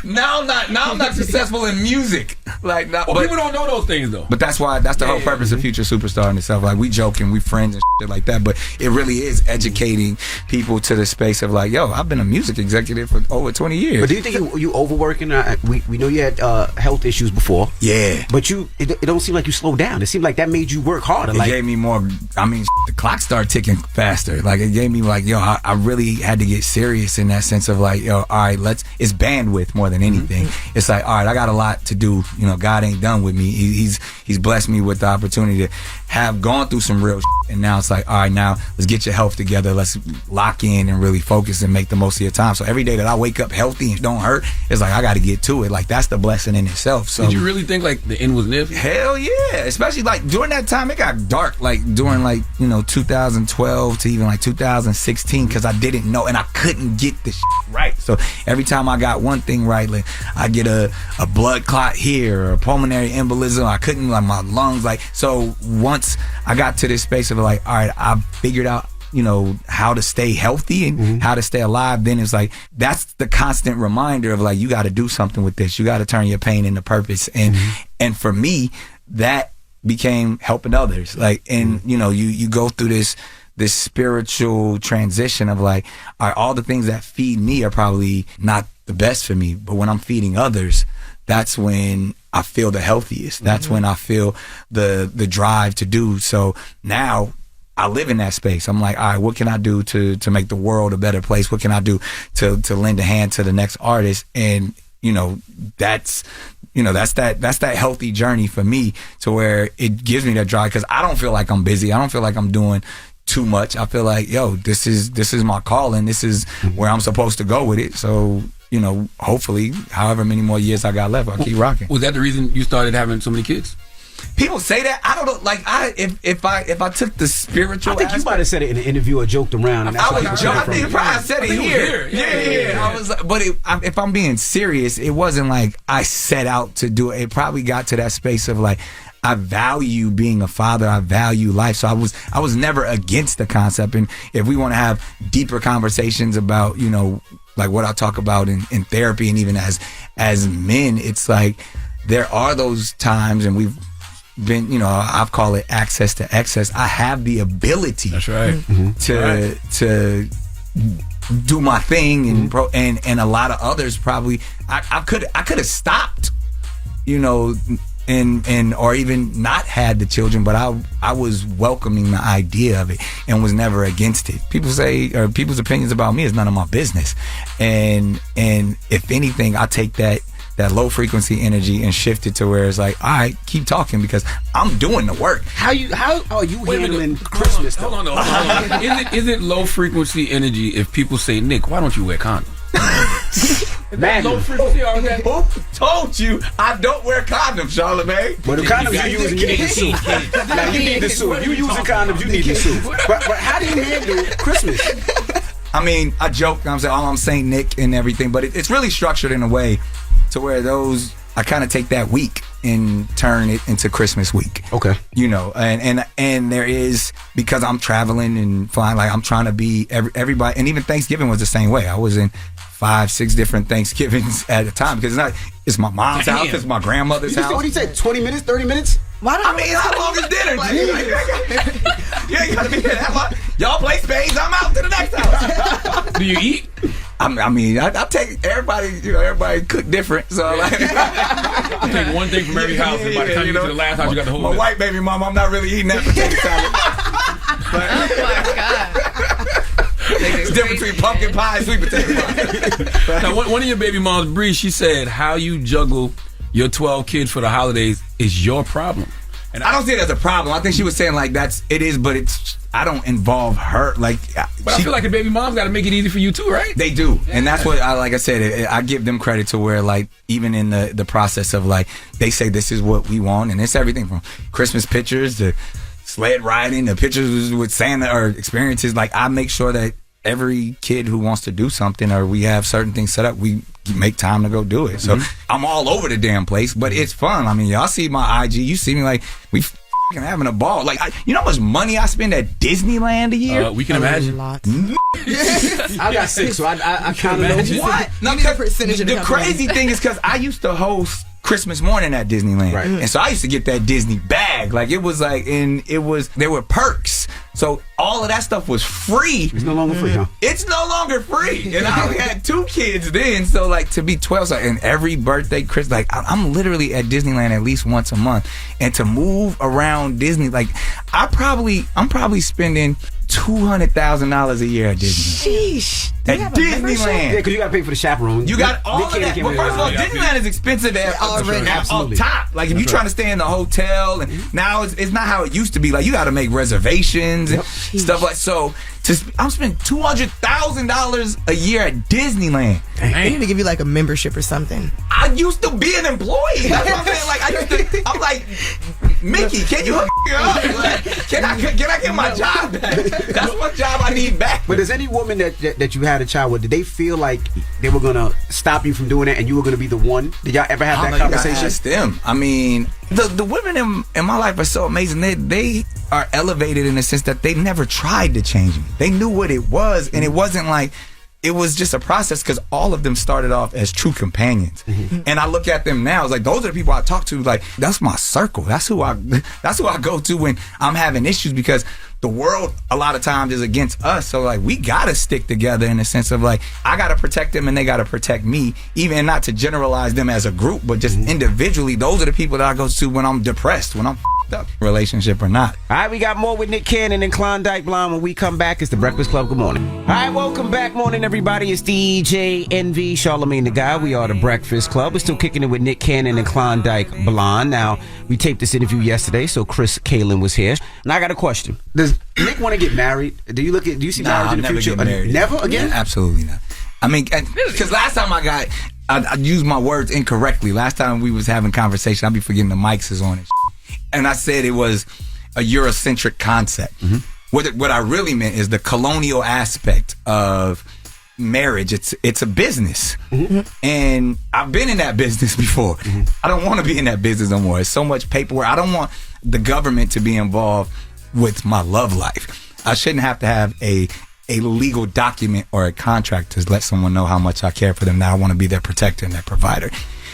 now I'm not successful in music. Like, Well, people don't know those things though. But that's the whole purpose of Future Superstar in itself. Like, we joke and we friends and shit like that, but it really is educating people to the space of like, yo, I've been a music executive for over 20 years. But do you think you overworking? We know you had health issues before. Yeah. But it don't seem like you slowed down. It seemed like that made you work harder. It gave me more. I mean, the clock started ticking faster. Like, it gave me like, yo, I really had to get serious in that sense of like, yo, all right, it's bandwidth more than anything. It's like, all right, I got a lot to do. You know, God ain't done with me. He's blessed me with the opportunity to have gone through some real shit. And now it's like, all right, now let's get your health together. Let's lock in and really focus and make the most of your time. So every day that I wake up healthy and don't hurt, it's like, I got to get to it. Like, that's the blessing in itself. So did you really think like the end was near? Hell yeah. Especially like during that time, it got dark, like during like, 2012 to even like 2016, because I didn't know and I couldn't get this shit right. So every time I got one thing right, like I get a blood clot here or a pulmonary embolism, I couldn't, like my lungs, like, so once I got to this space of like, all right, I figured out how to stay healthy and how to stay alive, then it's like, that's the constant reminder of like, you got to do something with this. You got to turn your pain into purpose. And for me, that became helping others. Like, and you go through this spiritual transition of like, all the things that feed me are probably not the best for me, but when I'm feeding others, that's when I feel the healthiest. That's when I feel the drive to do. So now I live in that space. I'm like, all right, what can I do to make the world a better place? What can I do to lend a hand to the next artist? And that's that healthy journey for me, to where it gives me that drive, because I don't feel like I'm busy. I don't feel like I'm doing too much. I feel like, yo, this is my calling. This is where I'm supposed to go with it. So hopefully, however many more years I got left, I'll keep rocking. Was that the reason you started having so many kids? People say that. I don't know. Like, if I took the spiritual, I think you might have said it in an interview or joked around. And that's I think probably I said it here. Yeah. I was, but if I'm being serious, it wasn't like I set out to do it. It probably got to that space of like, I value being a father. I value life. So I was never against the concept. And if we want to have deeper conversations about, like what I talk about in therapy, and even as men, it's like there are those times, and we've been, I've called it access to excess. I have the ability. That's right. to do my thing, and a lot of others probably I could have stopped, and or even not had the children, but I was welcoming the idea of it and was never against it. People say, or people's opinions about me is none of my business, and if anything, I take that low frequency energy and shift it to where it's like, all right, keep talking, because I'm doing the work. How are you handling Christmas though? Hold on. Is it low frequency energy if people say, Nick, why don't you wear condoms? Man, low frequency already. Who told you I don't wear condoms, Charlamagne? Well, the condoms you using, you need to sue. Now you need to sue. If you using condoms, you need to sue. But how do you handle Christmas? I mean, I joke. I'm saying, I'm Saint Nick and everything, but it's really structured in a way to where I kind of take that week and turn it into Christmas week. Okay. And there is, because I'm traveling and flying, like I'm trying to be everybody, and even Thanksgiving was the same way. I was in 5-6 different Thanksgivings at a time, because it's my mom's house, it's my grandmother's house. What do you say, 20 minutes, 30 minutes? How long is dinner? You ain't gotta be there that long. Y'all play spades, I'm out to the next house. Do you eat? I take everybody, everybody cook different. So like, I take one thing from every house, and by the time you get to the last house, you got the whole. My white baby mama, I'm not really eating that potato salad. Oh my God. It's different between pumpkin pie and sweet potato pie. Now, one of your baby moms, Bree, she said, how you juggle your 12 kids for the holidays is your problem. And I don't see it as a problem. I think she was saying like it is, but I don't involve her. Like, but I feel like the baby mom's got to make it easy for you too, right? They do, and that's what like I said. I give them credit to where like even in the process of like they say this is what we want, and it's everything from Christmas pictures to sled riding, the pictures with Santa or experiences. Like I make sure that every kid who wants to do something, or we have certain things set up, we make time to go do it. So I'm all over the damn place, but it's fun. I mean, y'all see my IG, you see me like we fucking having a ball. Like, you know how much money I spend at Disneyland a year? We can imagine. I got 6, so I kind of know what. No, the crazy thing is because I used to host Christmas morning at Disneyland. Right. And so I used to get that Disney bag. Like, it was like, and there were perks. So all of that stuff was free. It's no longer free, huh? It's no longer free. And I only had 2 kids then. So, like, to be 12, so, and every birthday, Chris, like, I'm literally at Disneyland at least once a month. And to move around Disney, like, I'm probably spending $200,000 a year at Disney. Sheesh. At Disneyland. Yeah, because you got to pay for the chaperone. You got all of that. Well, first of all, Disneyland is expensive up top. Like, if you're trying to stay in the hotel, and now it's not how it used to be. Like, you got to make reservations and stuff like so. I'm spending $200,000 a year at Disneyland. They need to give you like a membership or something. I used to be an employee. That's what I'm saying. Like, I'm like, Mickey, can you hook me up? Like, can I get my job back? That's what job I need back. But does any woman that you had a child with, did they feel like they were gonna stop you from doing it and you were gonna be the one? Did y'all ever have that conversation? Ask them. I mean, the women in my life are so amazing. They are elevated in the sense that they never tried to change me. They knew what it was, and it wasn't like it was just a process, because all of them started off as true companions. And I look at them now, it's like, those are the people I talk to. Like, that's my circle. That's who I go to when I'm having issues, because the world a lot of times is against us. So, like, we gotta stick together in the sense of, like, I gotta protect them and they gotta protect me, even not to generalize them as a group, but just individually. Those are the people that I go to when I'm depressed, when I'm up, relationship or not. All right, we got more with Nick Cannon and Klondike Blonde. When we come back, it's the Breakfast Club. Good morning. All right, welcome back. Morning, everybody. It's DJ NV, Charlamagne the Guy. We are the Breakfast Club. We're still kicking it with Nick Cannon and Klondike Blonde. Now, we taped this interview yesterday, so Chris Kalin was here. And I got a question. Does Nick want to get married? Do you see marriage in the future? Never again? Yeah, absolutely not. I mean, because last time I used my words incorrectly. Last time we was having conversation, I'd be forgetting the mics is on it. And I said it was a Eurocentric concept. What I really meant is the colonial aspect of marriage. It's a business. And I've been in that business before. I don't want to be in that business no more. It's so much paperwork. I don't want the government to be involved with my love life. I shouldn't have to have a legal document or a contract to let someone know how much I care for them. Now I want to be their protector and their provider.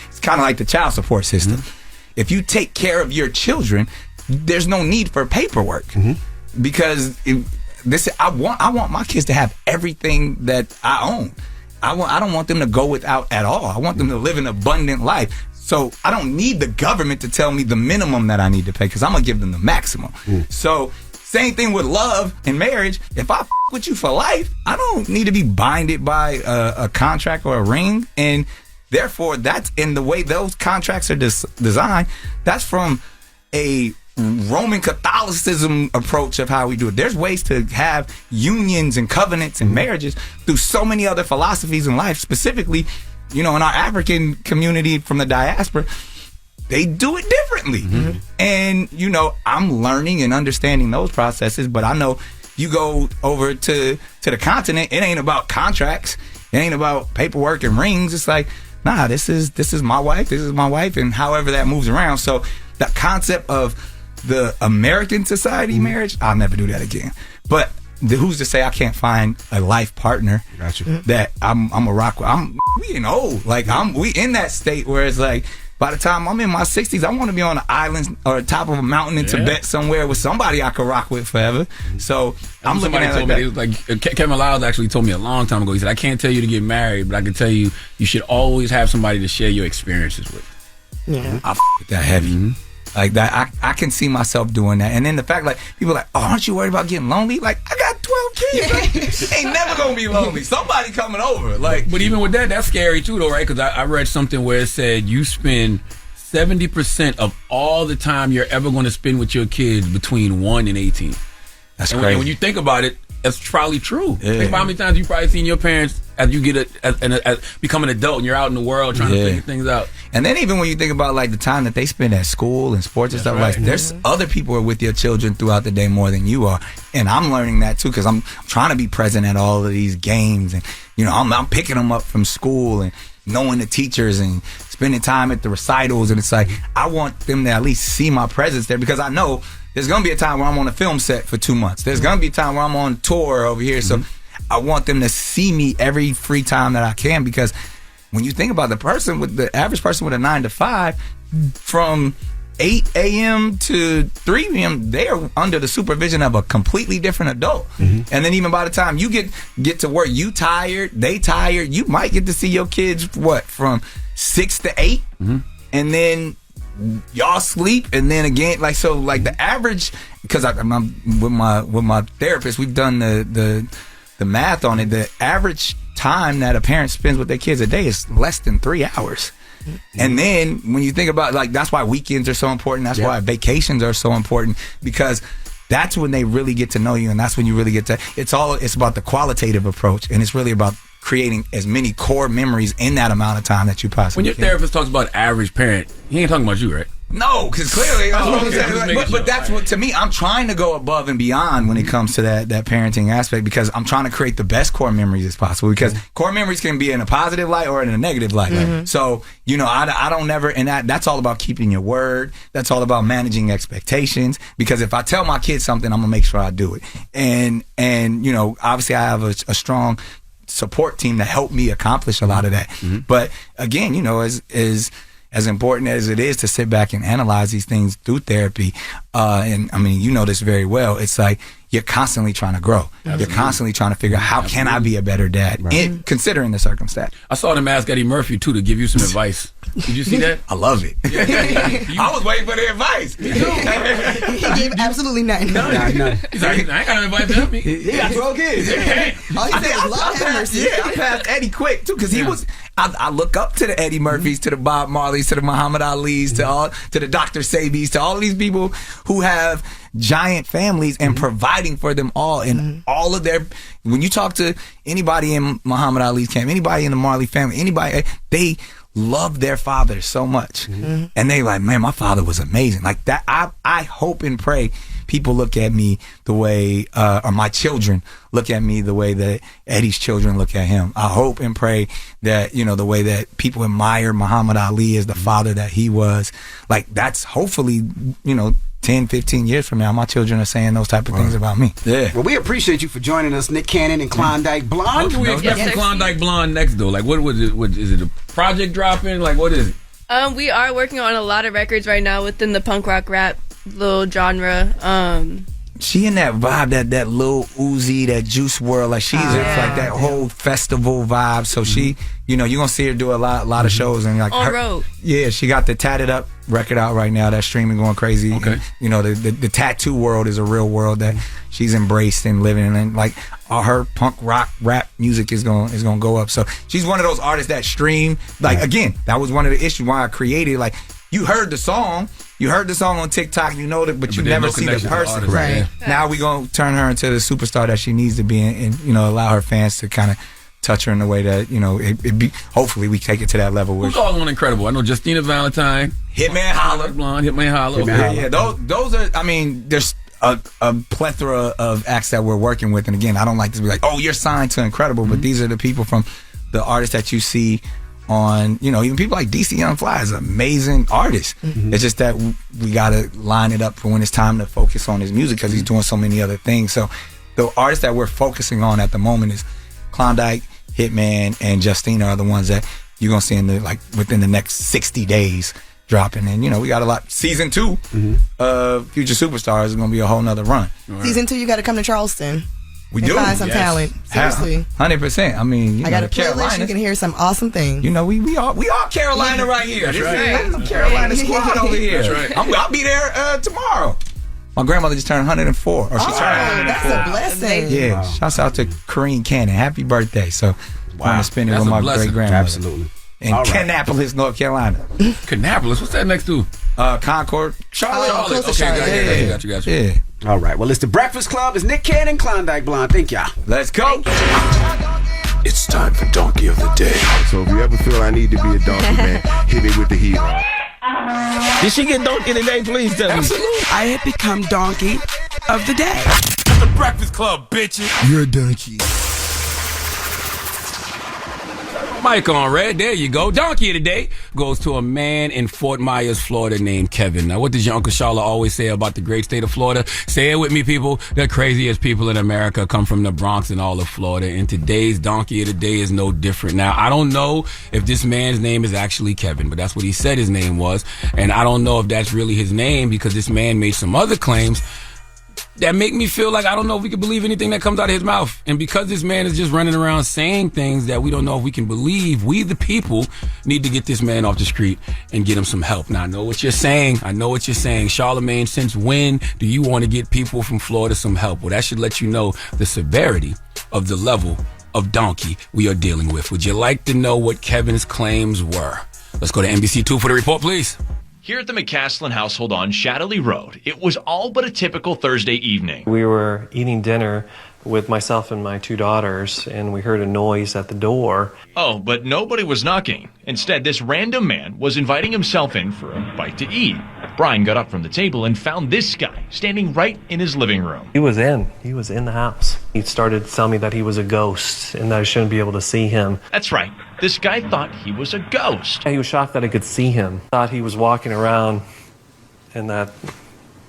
It's kind of like the child support system. If you take care of your children, there's no need for paperwork, because I want my kids to have everything that I own. I don't want them to go without at all. I want them to live an abundant life. So I don't need the government to tell me the minimum that I need to pay, because I'm gonna give them the maximum. So same thing with love and marriage. If I with you for life, I don't need to be binded by a contract or a ring. And therefore, that's in the way those contracts are designed. That's from a Roman Catholicism approach of how we do it. There's ways to have unions and covenants and marriages through so many other philosophies in life. Specifically, in our African community from the diaspora, they do it differently. And, I'm learning and understanding those processes. But I know you go over to the continent, it ain't about contracts. It ain't about paperwork and rings. It's like, nah, this is my wife. This is my wife, and however that moves around. So the concept of the American society marriage, I'll never do that again. But who's to say I can't find a life partner that I'm a rock with? We getting old. Like, we in that state where it's like, by the time I'm in my 60s, I want to be on an island or top of a mountain in Tibet somewhere with somebody I could rock with forever. So I'm looking at it like Kevin Lyles actually told me a long time ago. He said, I can't tell you to get married, but I can tell you should always have somebody to share your experiences with. Yeah, I with that heavy. Like that, I can see myself doing that. And then the fact, like, people are like, oh, aren't you worried about getting lonely? Like, I got 12 kids. Ain't never gonna be lonely. Somebody coming over. Like, but even with that, that's scary too, though, right? Because I read something where it said you spend 70% of all the time you're ever going to spend with your kids between 1 and 18. That's crazy. And when you think about it, that's probably true. Yeah. Think about how many times you've probably seen your parents as you get become an adult and you're out in the world trying to figure things out. And then even when you think about like the time that they spend at school and sports and stuff, like there's other people who are with your children throughout the day more than you are. And I'm learning that too, because I'm trying to be present at all of these games, and I'm picking them up from school and knowing the teachers and spending time at the recitals. And it's like, I want them to at least see my presence there, because I know there's going to be a time where I'm on a film set for 2 months. There's going to be a time where I'm on tour over here. So I want them to see me every free time that I can, because when you think about the average person with a 9 to 5, from 8 a.m. to 3 p.m., they are under the supervision of a completely different adult. And then even by the time you get to work, you tired, they tired, you might get to see your kids, from 6 to 8, and then y'all sleep, and then again, the average, because I'm with my therapist, we've done the math on it. The average time that a parent spends with their kids a day is less than 3 hours. And then when you think about, that's why weekends are so important. That's why vacations are so important, because that's when they really get to know you, and that's when you really get to. It's about the qualitative approach, and it's really about creating as many core memories in that amount of time that you possibly can. When your therapist talks about average parent, he ain't talking about you, right? No, because clearly, but that's what, to me, I'm trying to go above and beyond when it comes to that parenting aspect, because I'm trying to create the best core memories as possible, because core memories can be in a positive light or in a negative light. So, I don't never, and that's all about keeping your word. That's all about managing expectations, because if I tell my kids something, I'm going to make sure I do it. And obviously I have a strong support team to help me accomplish a lot of that. But again, as important as it is to sit back and analyze these things through therapy, and I mean, this very well, it's like you're constantly trying to grow. Absolutely. You're constantly trying to figure out how can I be a better dad, considering the circumstance. I saw them ask Eddie Murphy, too, to give you some advice. Did you see that? I love it. I was waiting for the advice. He gave absolutely nothing. None. He's like, I ain't got no advice to help me. He got 12 kids. All he said was love have mercy. Yeah, I passed Eddie quick, too, because he was... I look up to the Eddie Murphys, to the Bob Marleys, to the Muhammad Alis, to the Dr. Sabis, to all of these people who have giant families and providing for them all, and all of their. When you talk to anybody in Muhammad Ali's camp, anybody in the Marley family, anybody, they love their father so much, and they like, man, my father was amazing. Like that. I hope and pray people look at me the way, or my children look at me the way that Eddie's children look at him. I hope and pray that, the way that people admire Muhammad Ali as the father that he was. Like, that's hopefully, 10, 15 years from now, my children are saying those type of things about me. Yeah. Well, we appreciate you for joining us, Nick Cannon and Klondike Blonde. What can we expect from Klondike Blonde next, though? Like, what was it? Is it a project dropping? Like, what is it? We are working on a lot of records right now within the punk rock rap little genre. She in that vibe, that Lil Uzi, that Juice WRLD, like she's like that whole festival vibe. So she, you're gonna see her do a lot of shows, and like on road. Yeah, she got the Tatted Up record out right now. That's streaming, going crazy. Okay. And, the tattoo world is a real world that she's embraced and living in, and like all her punk rock rap music is gonna go up. So she's one of those artists that stream. Like again, that was one of the issues why I created. Like, you heard the song. You heard the song on TikTok, but you never see the person. Right. Now we gonna turn her into the superstar that she needs to be, and allow her fans to kind of touch her in a way that it be. Hopefully, we take it to that level. Who's all on Incredible? I know Justina Valentine, Hitman Holla, Blonde, Hitman Holla. Yeah. Those are. I mean, there's a plethora of acts that we're working with, and again, I don't like to be like, oh, you're signed to Incredible, but these are the people from the artists that you see on, even people like DC Young Fly is an amazing artist. It's just that we gotta line it up for when it's time to focus on his music, because he's doing so many other things. So the artists that we're focusing on at the moment is Klondike, Hitman, and Justina are the ones that you're gonna see within the next 60 days dropping. And we got a lot. Season 2 of Future Superstars is gonna be a whole nother run. Season 2, you got to come to Charleston. We do find some talent. Seriously, 100%. I mean, I got a playlist. You can hear some awesome things. We all Carolina right here. That's right. Carolina squad over here. That's right. I'll be there tomorrow. My grandmother just turned 104. Or she turned that's a blessing. Yeah. Shouts out to Kareem Cannon. Happy birthday. So I'm going to spend it with my great grandmother. Absolutely. In Kannapolis, North Carolina. Kannapolis? What's that next to? Concord. Charlotte. Close to Charlotte. Got you. Yeah. All right. Well, it's the Breakfast Club. It's Nick Cannon, Klondike Blonde. Thank y'all. Let's go. It's time for Donkey of the Day. So if you ever feel I need to be a donkey, man, hit me with the heat. Did she get Donkey today? Please tell me. Absolutely. I have become Donkey of the Day. The Breakfast Club, bitches. You're a donkey. Mic on red. There you go. Donkey of the day goes to a man in Fort Myers, Florida named Kevin. Now, what does your Uncle Charla always say about the great state of Florida? Say it with me, people. The craziest people in America come from the Bronx and all of Florida. And today's Donkey of the day is no different. Now, I don't know if this man's name is actually Kevin, but that's what he said his name was. And I don't know if that's really his name because this man made some other claims that make me feel like I don't know if we can believe anything that comes out of his mouth. And because this man is just running around saying things that we don't know if we can believe, we the people need to get this man off the street and get him some help. Now, I know what you're saying. Charlamagne, since when do you want to get people from Florida some help? Well, that should let you know the severity of the level of donkey we are dealing with. Would you like to know what Kevin's claims were? Let's go to NBC2 for the report, please. Here at the McCaslin household on Shadley Road, it was all but a typical Thursday evening. We were eating dinner with myself and my 2 daughters, and we heard a noise at the door. Oh, but nobody was knocking. Instead, this random man was inviting himself in for a bite to eat. Brian got up from the table and found this guy standing right in his living room. He was in the house. He started to tell me that he was a ghost and that I shouldn't be able to see him. That's right. This guy thought he was a ghost. He was shocked that I could see him. Thought he was walking around and that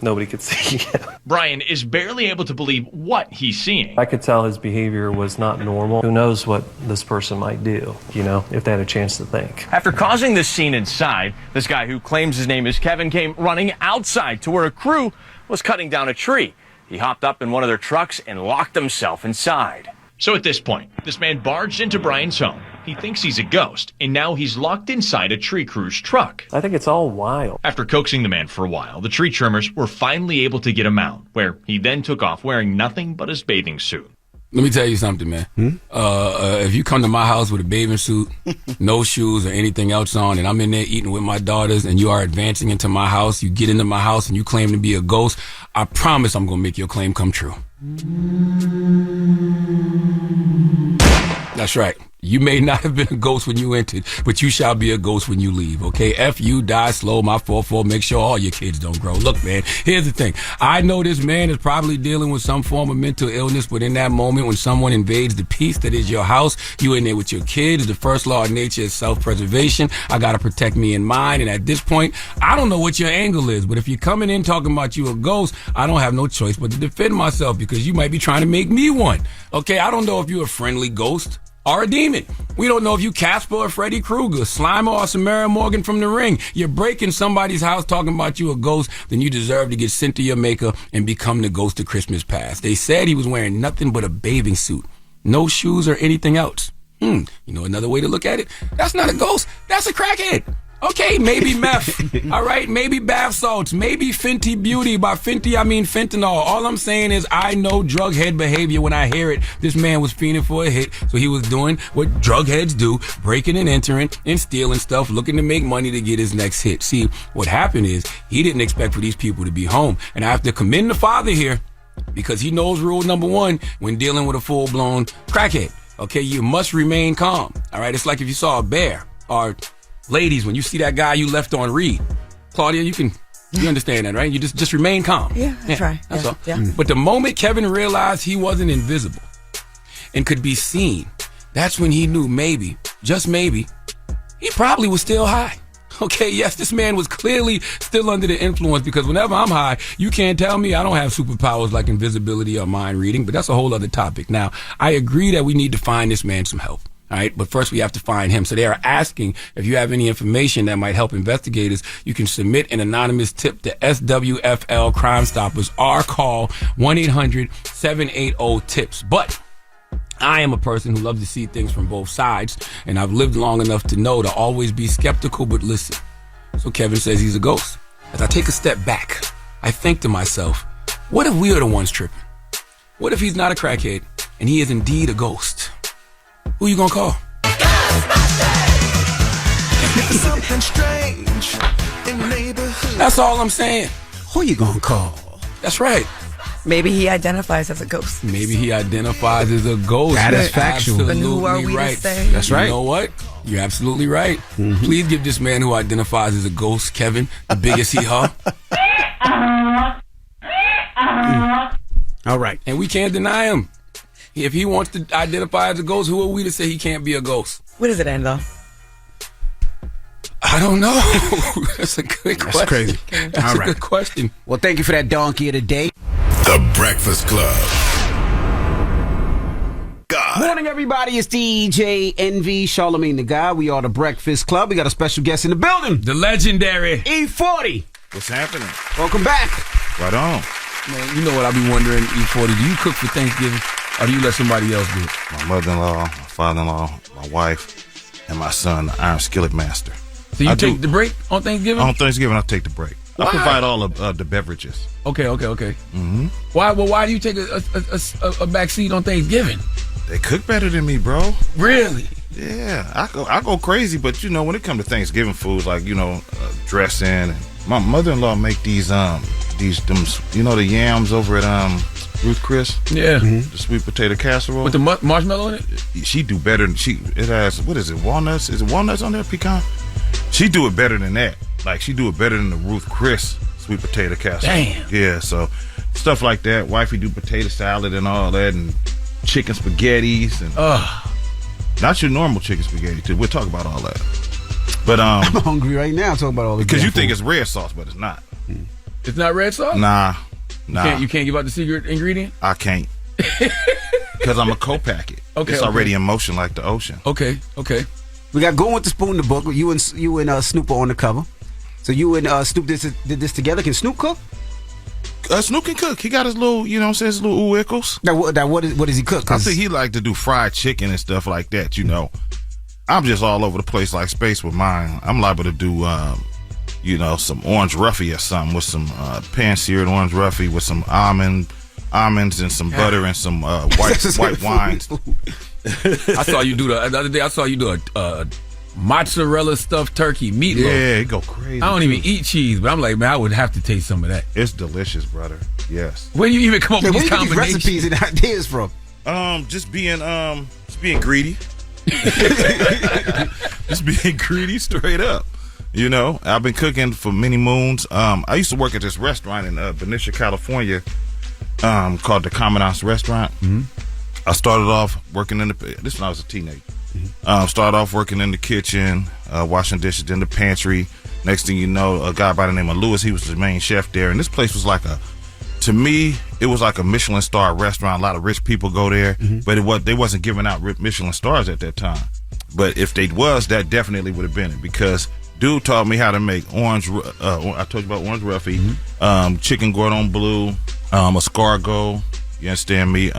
nobody could see him. Brian is barely able to believe what he's seeing. I could tell his behavior was not normal. Who knows what this person might do, if they had a chance to think. After causing this scene inside, this guy who claims his name is Kevin came running outside to where a crew was cutting down a tree. He hopped up in one of their trucks and locked himself inside. So at this point, this man barged into Brian's home. He thinks he's a ghost, and now he's locked inside a tree crew's truck. I think it's all wild. After coaxing the man for a while, the tree trimmers were finally able to get him out, where he then took off wearing nothing but his bathing suit. Let me tell you something, man. If you come to my house with a bathing suit, no shoes or anything else on, and I'm in there eating with my daughters, and you are advancing into my house, you get into my house, and you claim to be a ghost, I promise I'm going to make your claim come true. That's right. You may not have been a ghost when you entered, but you shall be a ghost when you leave, okay? F you, die slow, my 4-4, make sure all your kids don't grow. Look, man, here's the thing. I know this man is probably dealing with some form of mental illness, but in that moment when someone invades the peace that is your house, you in there with your kids, the first law of nature is self-preservation. I gotta protect me and mine, and at this point, I don't know what your angle is, but if you're coming in talking about you a ghost, I don't have no choice but to defend myself because you might be trying to make me one, okay? I don't know if you're a friendly ghost or a demon. We don't know if you Casper or Freddy Krueger, Slimer or Samara Morgan from The Ring. You're breaking somebody's house talking about you a ghost, then you deserve to get sent to your maker and become the ghost of Christmas past. They said he was wearing nothing but a bathing suit, no shoes or anything else. You know another way to look at it? That's not a ghost, that's a crackhead. Okay, maybe meth, all right, maybe bath salts, maybe Fenty Beauty. By Fenty, I mean fentanyl. All I'm saying is I know drug head behavior when I hear it. This man was fiending for a hit, so he was doing what drug heads do, breaking and entering and stealing stuff, looking to make money to get his next hit. See, what happened is he didn't expect for these people to be home. And I have to commend the father here because he knows rule number 1 when dealing with a full-blown crackhead. Okay, you must remain calm, all right? It's like if you saw a bear or... Ladies, when you see that guy you left on read, Claudia, you understand that, right? You just remain calm. Yeah, that's right. That's all. Yeah. But the moment Kevin realized he wasn't invisible and could be seen, that's when he knew maybe, just maybe, he probably was still high. Okay, yes, this man was clearly still under the influence because whenever I'm high, you can't tell me I don't have superpowers like invisibility or mind reading, but that's a whole other topic. Now, I agree that we need to find this man some help. All right, but first we have to find him. So they are asking if you have any information that might help investigators, you can submit an anonymous tip to SWFL Crime Stoppers or call 1-800-780-TIPS. But I am a person who loves to see things from both sides, and I've lived long enough to know to always be skeptical but listen. So Kevin says he's a ghost. As I take a step back, I think to myself, what if we are the ones tripping? What if he's not a crackhead and he is indeed a ghost? Who you gonna call? That's all I'm saying. Who you gonna call? That's right. Maybe he identifies as a ghost. Maybe he identifies as a ghost. That is factual. But who are we to say? That's right. You know what? You're absolutely right. Mm-hmm. Please give this man who identifies as a ghost, Kevin, the biggest hee-haw. All right. And we can't deny him. If he wants to identify as a ghost, who are we to say he can't be a ghost? Where does it end, though? I don't know. That's a good question. That's crazy. That's a good question. Well, thank you for that donkey of the day. The Breakfast Club. Morning, everybody. It's DJ NV, Charlamagne the Guy. We are the Breakfast Club. We got a special guest in the building. The legendary E40. What's happening? Welcome back. Right on. Man, you know what I be wondering, E40, do you cook for Thanksgiving or do you let somebody else do it? My mother-in-law, my father-in-law, my wife, and my son, the Iron Skillet Master. So you take the break on Thanksgiving? On Thanksgiving, I take the break. Why? I provide all of the beverages. Okay. Mm-hmm. Why do you take a back seat on Thanksgiving? They cook better than me, bro. Really? Yeah, I go crazy, but you know, when it comes to Thanksgiving foods, like dressing, and my mother-in-law make these the yams over at Ruth Chris. Yeah, the sweet potato casserole with the marshmallow in it. She do better than it has. What is it? Walnuts? Is it walnuts on there? Pecan? She do it better than that. Like she do it better than the Ruth Chris sweet potato casserole. Damn. Yeah, so stuff like that. Wifey do potato salad and all that, and chicken spaghettis and not your normal chicken spaghetti too. We'll talk about all that. But I'm hungry right now talking about all this. Because you think it's red sauce, but it's not. It's not red sauce? Nah. You can't give out the secret ingredient? I can't. Because I'm a co-pack it. Okay. It's already in motion like the ocean. Okay. We got Going with the Spoon, the book. You and Snoop are on the cover. So you and Snoop did this together. Can Snoop cook? Snoop can cook. He got his little, his little ooh-ickles. What does he cook? I think he like to do fried chicken and stuff like that, I'm just all over the place like space with mine. I'm liable to do, some orange roughy or something with some pan-seared orange roughy with some almonds and some butter and some white wines. I saw you do the other day. I saw you do a mozzarella stuffed turkey meatloaf. Yeah, it go crazy. I don't even eat cheese, but I'm like, man, I would have to taste some of that. It's delicious, brother. Yes. Where do you even come up with these combinations? Recipes and ideas from? Just being greedy. Just being greedy, straight up. I've been cooking for many moons. I used to work at this restaurant in Benicia, California, called the Commandant's Restaurant. Mm-hmm. I started off working this when I was a teenager. Started off working in the kitchen, washing dishes in the pantry. Next thing you know, a guy by the name of Lewis, he was the main chef there. And this place was to me, it was like a Michelin star restaurant. A lot of rich people go there, but they wasn't giving out Michelin stars at that time. But if they was, that definitely would have been it, because dude taught me how to make orange. I told you about orange roughy, chicken Gordon Bleu, escargot. You understand me?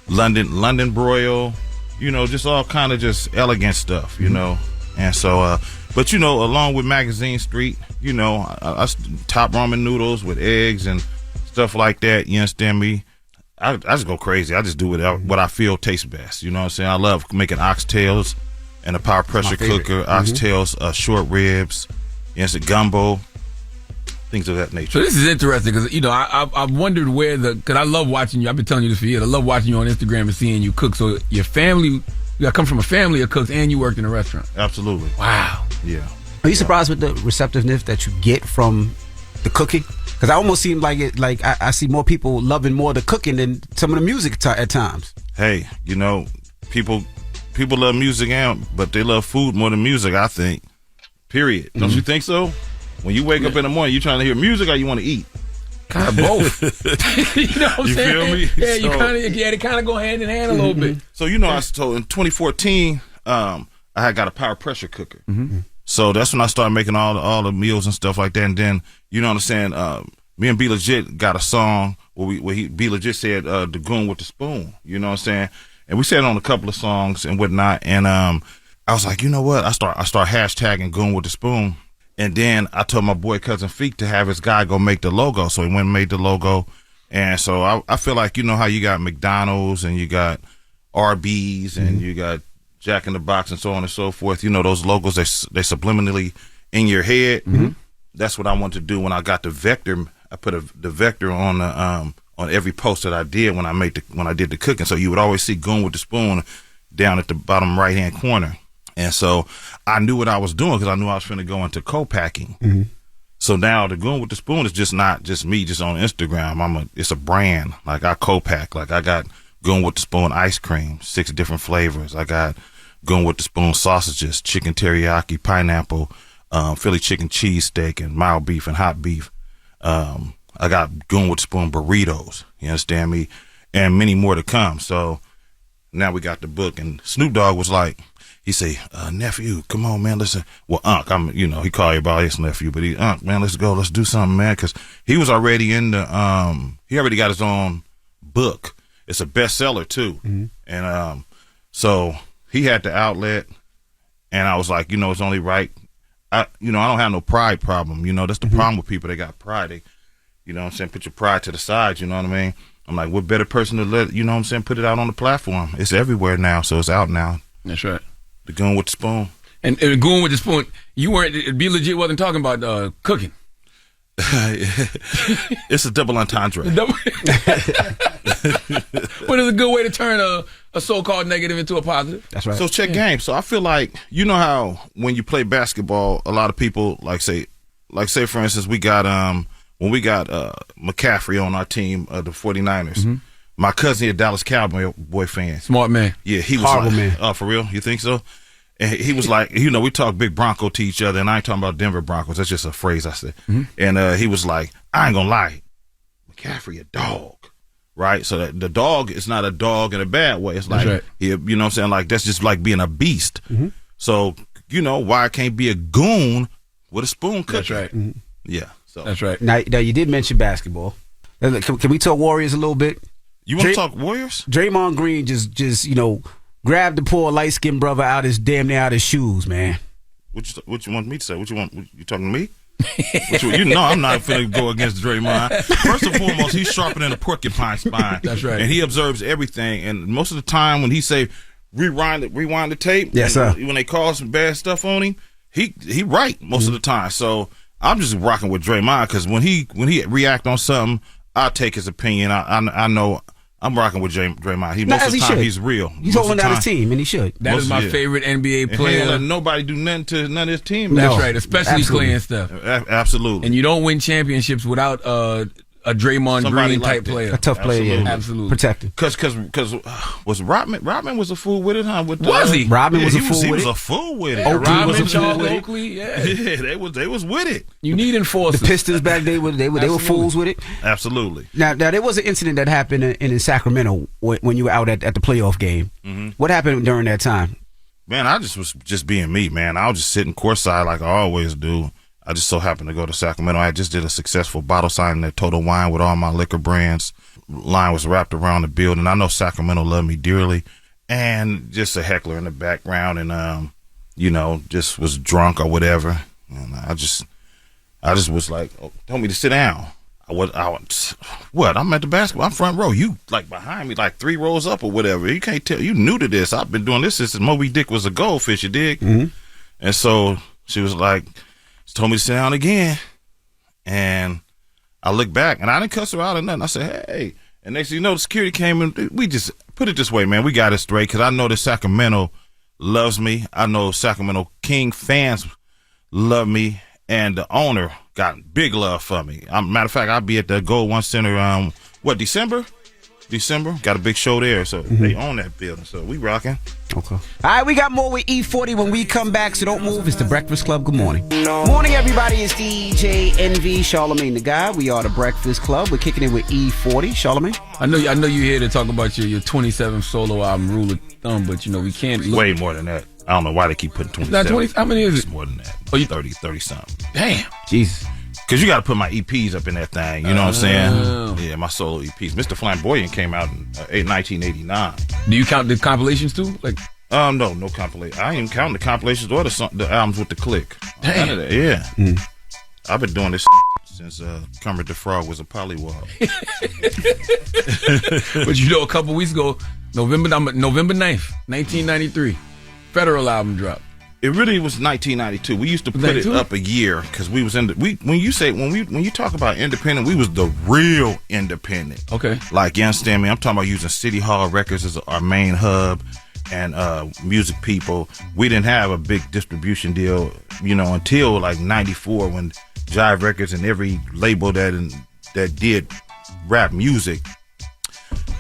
London broil. Just all kind of just elegant stuff. And so, but along with Magazine Street, I top ramen noodles with eggs and stuff like that. You understand me? I just go crazy. I just do what I feel tastes best. You know what I'm saying? I love making oxtails and a power pressure cooker. Oxtails, short ribs, gumbo, things of that nature. So this is interesting because I've wondered because I love watching you. I've been telling you this for years. I love watching you on Instagram and seeing you cook. So your family, you come from a family of cooks, and you worked in a restaurant. Absolutely. Wow. Yeah. Are you surprised with the receptiveness that you get from the cooking? Because I almost seem like I see more people loving more the cooking than some of the music at times. Hey, people love music, but they love food more than music, I think. Period. Don't you think so? When you wake up in the morning, you trying to hear music or you want to eat? Kind of both. You know what I'm saying? Feel me? Yeah, they kind of go hand in hand a little bit. So in 2014, I had got a power pressure cooker. Mm-hmm. So that's when I started making all the meals and stuff like that. And then, you know what I'm saying, me and B Legit got a song where B Legit said the goon with the spoon. You know what I'm saying? And we said on a couple of songs and whatnot. And I was like, you know what? I start hashtagging goon with the spoon. And then I told my boy Cousin Feek to have his guy go make the logo. So he went and made the logo. And so I feel like, how you got McDonald's and you got Arby's and you got Jack in the Box and so on and so forth. Those logos, they subliminally in your head. Mm-hmm. That's what I wanted to do when I got the vector. I put the vector on every post that I did when I did the cooking. So you would always see Goon with the Spoon down at the bottom right hand corner. And so I knew what I was doing because I knew I was finna go into co-packing. Mm-hmm. So now the Goon with the Spoon is just not just me just on Instagram. It's a brand. Like I co-pack. Like I got Going with the Spoon ice cream, 6 different flavors. I got Going with the Spoon sausages, chicken teriyaki, pineapple, Philly chicken cheesesteak, and mild beef and hot beef. I got Going with the Spoon burritos. You understand me? And many more to come. So now we got the book, and Snoop Dogg was like, he say, nephew, come on, man, listen. Well, Unc, he called everybody his nephew, but Unc, man, let's go, let's do something, man, because he was already in the, he already got his own book. It's a bestseller too, and so he had the outlet, and I was like, it's only right. I don't have no pride problem. That's the problem with people. They got pride. They, what I'm saying, put your pride to the side. You know what I mean? I'm like, what better person to let, what I'm saying, put it out on the platform. It's everywhere now, so it's out now. That's right. The Going with the Spoon. And Going with the Spoon, you weren't, Be Legit wasn't talking about cooking. It's a double entendre. But it's a good way to turn a so-called negative into a positive. That's right. So check game. So I feel like, how when you play basketball, a lot of people say for instance, we got when we got McCaffrey on our team, the 49ers. My cousin, a Dallas Cowboy fan. Smart man. Yeah, he was horrible like, man. Oh, for real? You think so? And he was like, we talk big Bronco to each other, and I ain't talking about Denver Broncos. That's just a phrase I said. And he was like, I ain't gonna lie, McCaffrey a dog, right? So that the dog is not a dog in a bad way. It's like, right. you know what I'm saying? Like, that's just like being a beast. So, why I can't be a goon with a spoon cooking? That's right. Yeah. So that's right. Now you did mention basketball. Can we talk Warriors a little bit? You want to talk Warriors? Draymond Green just grabbed the poor light-skinned brother out his shoes, man. What you want me to say? What you want? You talking to me? I'm not finna go against Draymond. First and foremost, he's sharper than a porcupine spine. That's right. And he observes everything. And most of the time when he say rewind the tape, yes, sir. When they call some bad stuff on him, he right most of the time. So I'm just rocking with Draymond because when he react on something, I'll take his opinion. I know. I'm rocking with Draymond. Most of the time, he's real. He's holding down his team, and he should. That is my favorite NBA player. And let nobody do nothing to none of his team. No, that's right, especially Clay and Steph. Absolutely. And you don't win championships without a Draymond Green type player. A tough player, yeah. Absolutely. Protected. Because was Rodman was a fool with it, huh? Was he? Rodman was a fool with it. He was a fool with it. Rodman, Charles Oakley, yeah, they was with it. You need enforcers. The Pistons back they were fools with it. Absolutely. Now there was an incident that happened in Sacramento when you were out at the playoff game. What happened during that time? Man, I was just being me, man. I was just sitting courtside like I always do. I just so happened to go to Sacramento. I just did a successful bottle signing at Total Wine with all my liquor brands. Line was wrapped around the building. I know Sacramento loved me dearly. And just a heckler in the background and, just was drunk or whatever. And I just was like, told me to sit down. What? I'm at the basketball. I'm front row. You like behind me, like 3 rows up or whatever. You can't tell. You new to this. I've been doing this since Moby Dick was a goldfish, you dig? And so she was like, told me to sit down again, and I looked back, and I didn't cuss her out or nothing. I said, hey. And next thing you know, the security came in. We just put it this way, man. We got it straight because I know that Sacramento loves me. I know Sacramento King fans love me, and the owner got big love for me. Matter of fact, I'll be at the Gold One Center, December? Got a big show there, so they own that building, so we rocking. Okay. All right, we got more with E40 when we come back, so don't move. It's the Breakfast Club. Good morning. Morning, everybody. It's DJ NV, Charlamagne the Guy. We are the Breakfast Club. We're kicking it with E40. Charlamagne? I know you're here to talk about your 27th solo album, Rule of Thumb, but we can't look. Way more than that. I don't know why they keep putting 27. Not 20. How many is it? It's more than that. 30 something. Damn. Jesus. Because you got to put my EPs up in that thing. You know what I'm saying? Yeah, my solo EPs. Mr. Flamboyant came out in 1989. Do you count the compilations too? No compilation. I ain't even counting the compilations or the albums with the click. Damn. None of that. Yeah. I've been doing this since Kermit the Frog was a pollywog. But a couple weeks ago, November 9th, 1993, Federal album dropped. It really was 1992. We used to put it up a year because we was in when you talk about independent, we was the real independent. Okay. Like, you understand me? I'm talking about using City Hall Records as our main hub and Music People. We didn't have a big distribution deal, until like 94 when Jive Records and every label that did rap music,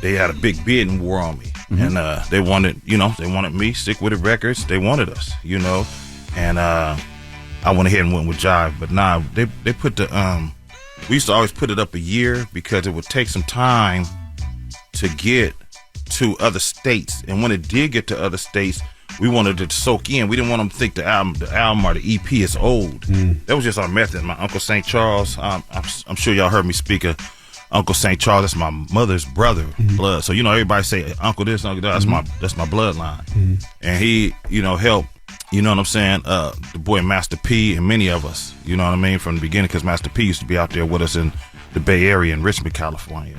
they had a big bidding war on me, and they wanted me, Stick With It Records. They wanted us, and I went ahead and went with Jive. But nah, they put the we used to always put it up a year because it would take some time to get to other states, and when it did get to other states, we wanted it to soak in. We didn't want them to think the album or the EP is old. That was just our method. My Uncle St. Charles, I'm sure y'all heard me speak of Uncle St. Charles. That's my mother's brother, blood. So everybody say Uncle this, Uncle that. That's my bloodline. And he, helped. You know what I'm saying? The boy Master P and many of us. You know what I mean, from the beginning, because Master P used to be out there with us in the Bay Area in Richmond, California.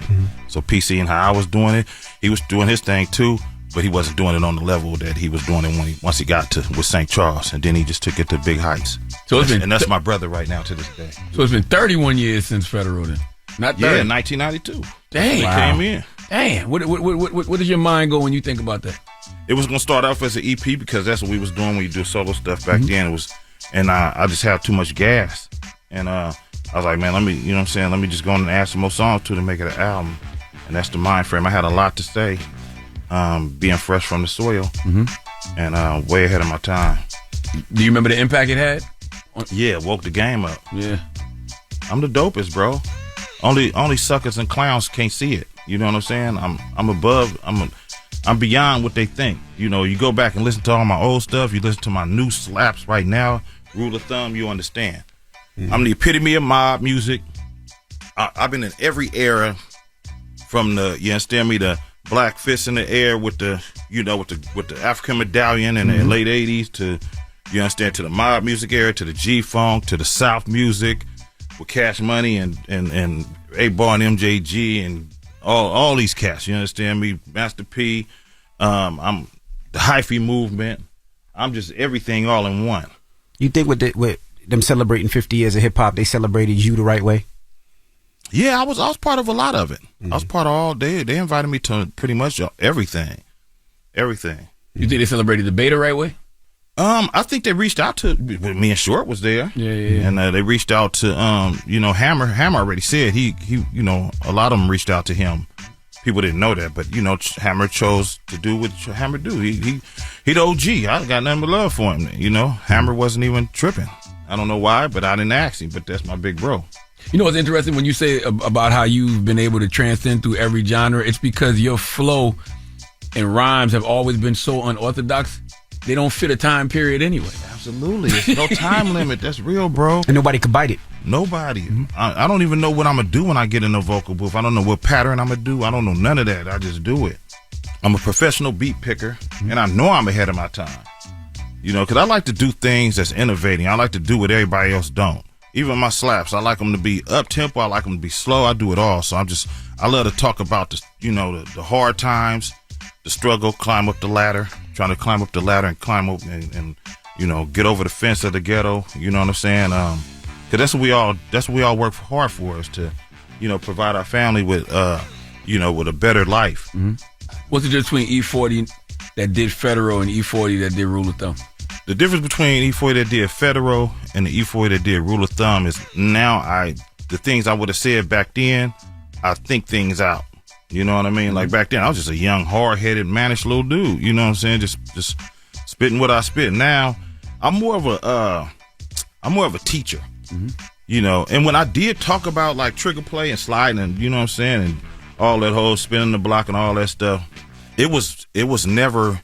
So PC and how I was doing it, he was doing his thing too, but he wasn't doing it on the level that he was doing it once he got with St. Charles, and then he just took it to big heights. So and that's my brother right now to this day. So it's been 31 years since Federal then. Not 30. Yeah, 1992. Dang, he came in. Damn, what does your mind go when you think about that? It was gonna start off as an EP because that's what we was doing when you do solo stuff back then. It was, and I just had too much gas, and I was like, man, let me just go on and add some more songs to make it an album, and that's the mind frame. I had a lot to say, being fresh from the soil, and way ahead of my time. Do you remember the impact it had? Yeah, woke the game up. Yeah, I'm the dopest, bro. Only suckers and clowns can't see it. You know what I'm saying? I'm above. I'm beyond what they think. You go back and listen to all my old stuff. You listen to my new slaps right now. Rule of thumb, you understand. I'm the epitome of mob music. I've been in every era, from the black fist in the air with the with the African medallion in the late '80s to to the mob music era, to the G-Funk, to the South music with Cash Money and A-Bar and MJG and all these cats, you understand me? Master P, I'm the hyphy movement. I'm just everything all in one. You think with them celebrating 50 years of hip hop, they celebrated you the right way? Yeah, I was part of a lot of it. I was part of all day. They invited me to pretty much everything. Everything. You think they celebrated the Beta right way? I think they reached out to me, and Short was there. Yeah. And they reached out to Hammer. Hammer already said he a lot of them reached out to him. People didn't know that, but Hammer chose to do what Hammer do. He the OG. I got nothing but love for him. Hammer wasn't even tripping. I don't know why, but I didn't ask him. But that's my big bro. You know what's interesting when you say about how you've been able to transcend through every genre? It's because your flow and rhymes have always been so unorthodox. They don't fit a time period anyway. Absolutely. There's no time limit. That's real, bro. And nobody could bite it. Nobody. I don't even know what I'm going to do when I get in the vocal booth. I don't know what pattern I'm going to do. I don't know none of that. I just do it. I'm a professional beat picker, and I know I'm ahead of my time. Because I like to do things that's innovating. I like to do what everybody else don't. Even my slaps, I like them to be up-tempo. I like them to be slow. I do it all. So I love to talk about the hard times, the struggle, climb up the ladder, trying to climb up the ladder and climb up and get over the fence of the ghetto. You know what I'm saying? Because that's what we all work hard for, is to, provide our family with, with a better life. What's the difference between E40 that did Federal and E40 that did Rule of Thumb? The difference between E40 that did Federal and the E40 that did Rule of Thumb is now the things I would have said back then, I think things out. You know what I mean? Like back then, I was just a young, hard-headed, mannish little dude. You know what I'm saying? Just spitting what I spit. Now, I'm more of a teacher. And when I did talk about like trigger play and sliding and you know what I'm saying, and all that whole spinning the block and all that stuff, it was never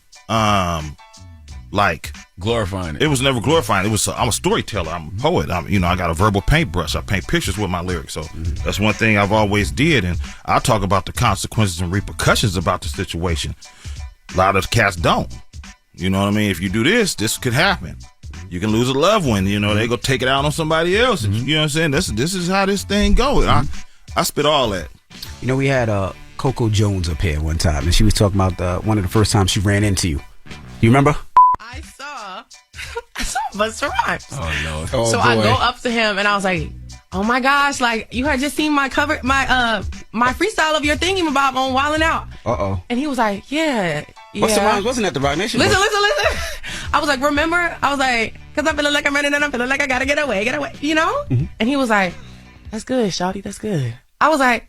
like glorifying it. It was never glorifying. I'm a storyteller. I'm a poet. I got a verbal paintbrush. I paint pictures with my lyrics. So that's one thing I've always did. And I talk about the consequences and repercussions about the situation. A lot of cats don't. You know what I mean? If you do this could happen. You can lose a loved one. They go take it out on somebody else. You know what I'm saying? This is how this thing goes. I spit all that. We had Coco Jones up here one time, and she was talking about one of the first times she ran into you. You remember? I saw Busta Rhymes. Oh no! So I go up to him and I was like, "Oh my gosh! Like you had just seen my cover, my freestyle of your thingamabob on Wildin' Out." And he was like, "Yeah." Busta Rhymes wasn't at the Rock Nation. Listen. I was like, "Remember?" I was like, "Cause I'm feeling like I'm running and I'm feeling like I gotta get away, you know." And he was like, "That's good, shawty. That's good." I was like,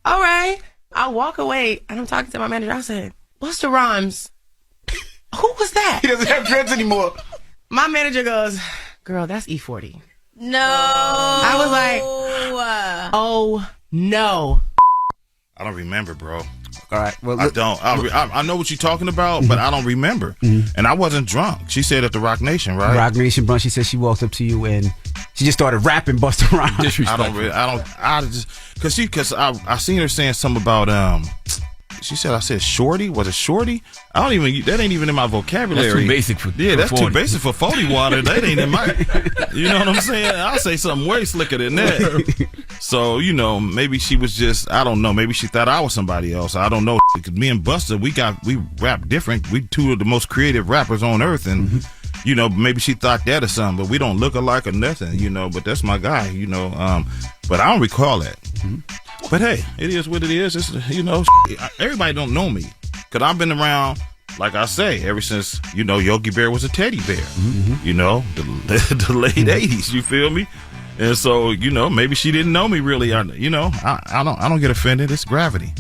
"All right." I walk away and I'm talking to my manager. I said, Busta Rhymes, who was that? He doesn't have dreads anymore. My manager goes, girl, that's E40. No. I was like, oh no. I don't remember, bro. All right. Well, I don't. I know what you're talking about, but I don't remember. And I wasn't drunk. She said at the Rock Nation, right? Rock Nation brunch. She said she walked up to you and she just started rapping Busta Rhymes. Because I seen her saying something about she said, I said shorty. Was it shorty? That ain't even in my vocabulary. That's too basic for that's 40. too basic for 40 water. That ain't in my. You know what I'm saying? I'll say something way slicker than that. So maybe she was just, I don't know. Maybe she thought I was somebody else. I don't know. Because me and Busta, we rap different. We two of the most creative rappers on earth, and maybe she thought that or something. But we don't look alike or nothing. But that's my guy. But I don't recall that. But hey, it is what it is. It's, everybody don't know me because I've been around, like I say, ever since Yogi Bear was a teddy bear. The late '80s. You feel me? And so maybe she didn't know me really. I don't get offended. It's gravity.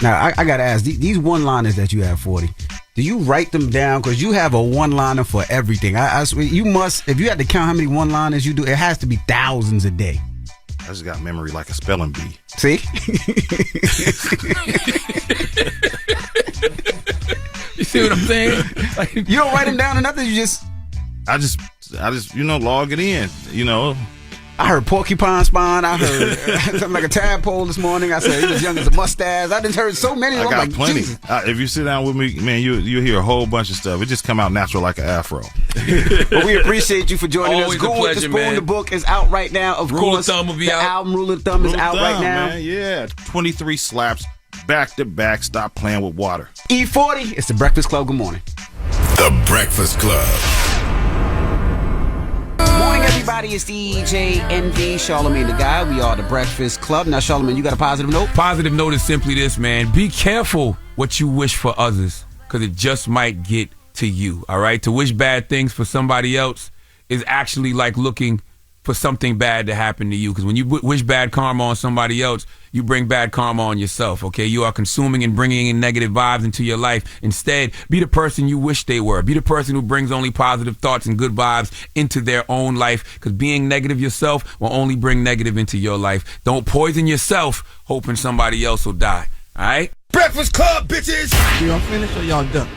Now I gotta ask these one-liners that you have, 40. Do you write them down? Because you have a one-liner for everything. I swear, you must. If you had to count how many one-liners you do, it has to be thousands a day. I just got memory like a spelling bee. See? You see what I'm saying? Like, you don't write them down or nothing. I just log it in. I heard porcupine spawn. I heard something like a tadpole this morning. I said he was young as a mustache. I just heard so many. I got plenty. Jesus. If you sit down with me, man, you'll hear a whole bunch of stuff. It just come out natural like an afro. But we appreciate you for joining Always us. Go with the Spoon. Man. The book is out right now. Of course, Rule of Thumb will be the out. album Rule of Thumb is out right now. Man. Yeah, 23 slaps back to back. Stop playing with water. E40. It's the Breakfast Club. Good morning. The Breakfast Club. Morning, everybody. It's DJ NV, Charlamagne the Guy. We are the Breakfast Club. Now, Charlamagne, you got a positive note? Positive note is simply this, man. Be careful what you wish for others, because it just might get to you, all right? To wish bad things for somebody else is actually like looking for something bad to happen to you, because when you wish bad karma on somebody else, you bring bad karma on yourself, okay? You are consuming and bringing in negative vibes into your life. Instead, be the person you wish they were. Be the person who brings only positive thoughts and good vibes into their own life, because being negative yourself will only bring negative into your life. Don't poison yourself hoping somebody else will die, all right? Breakfast Club, bitches! Y'all finished or y'all done?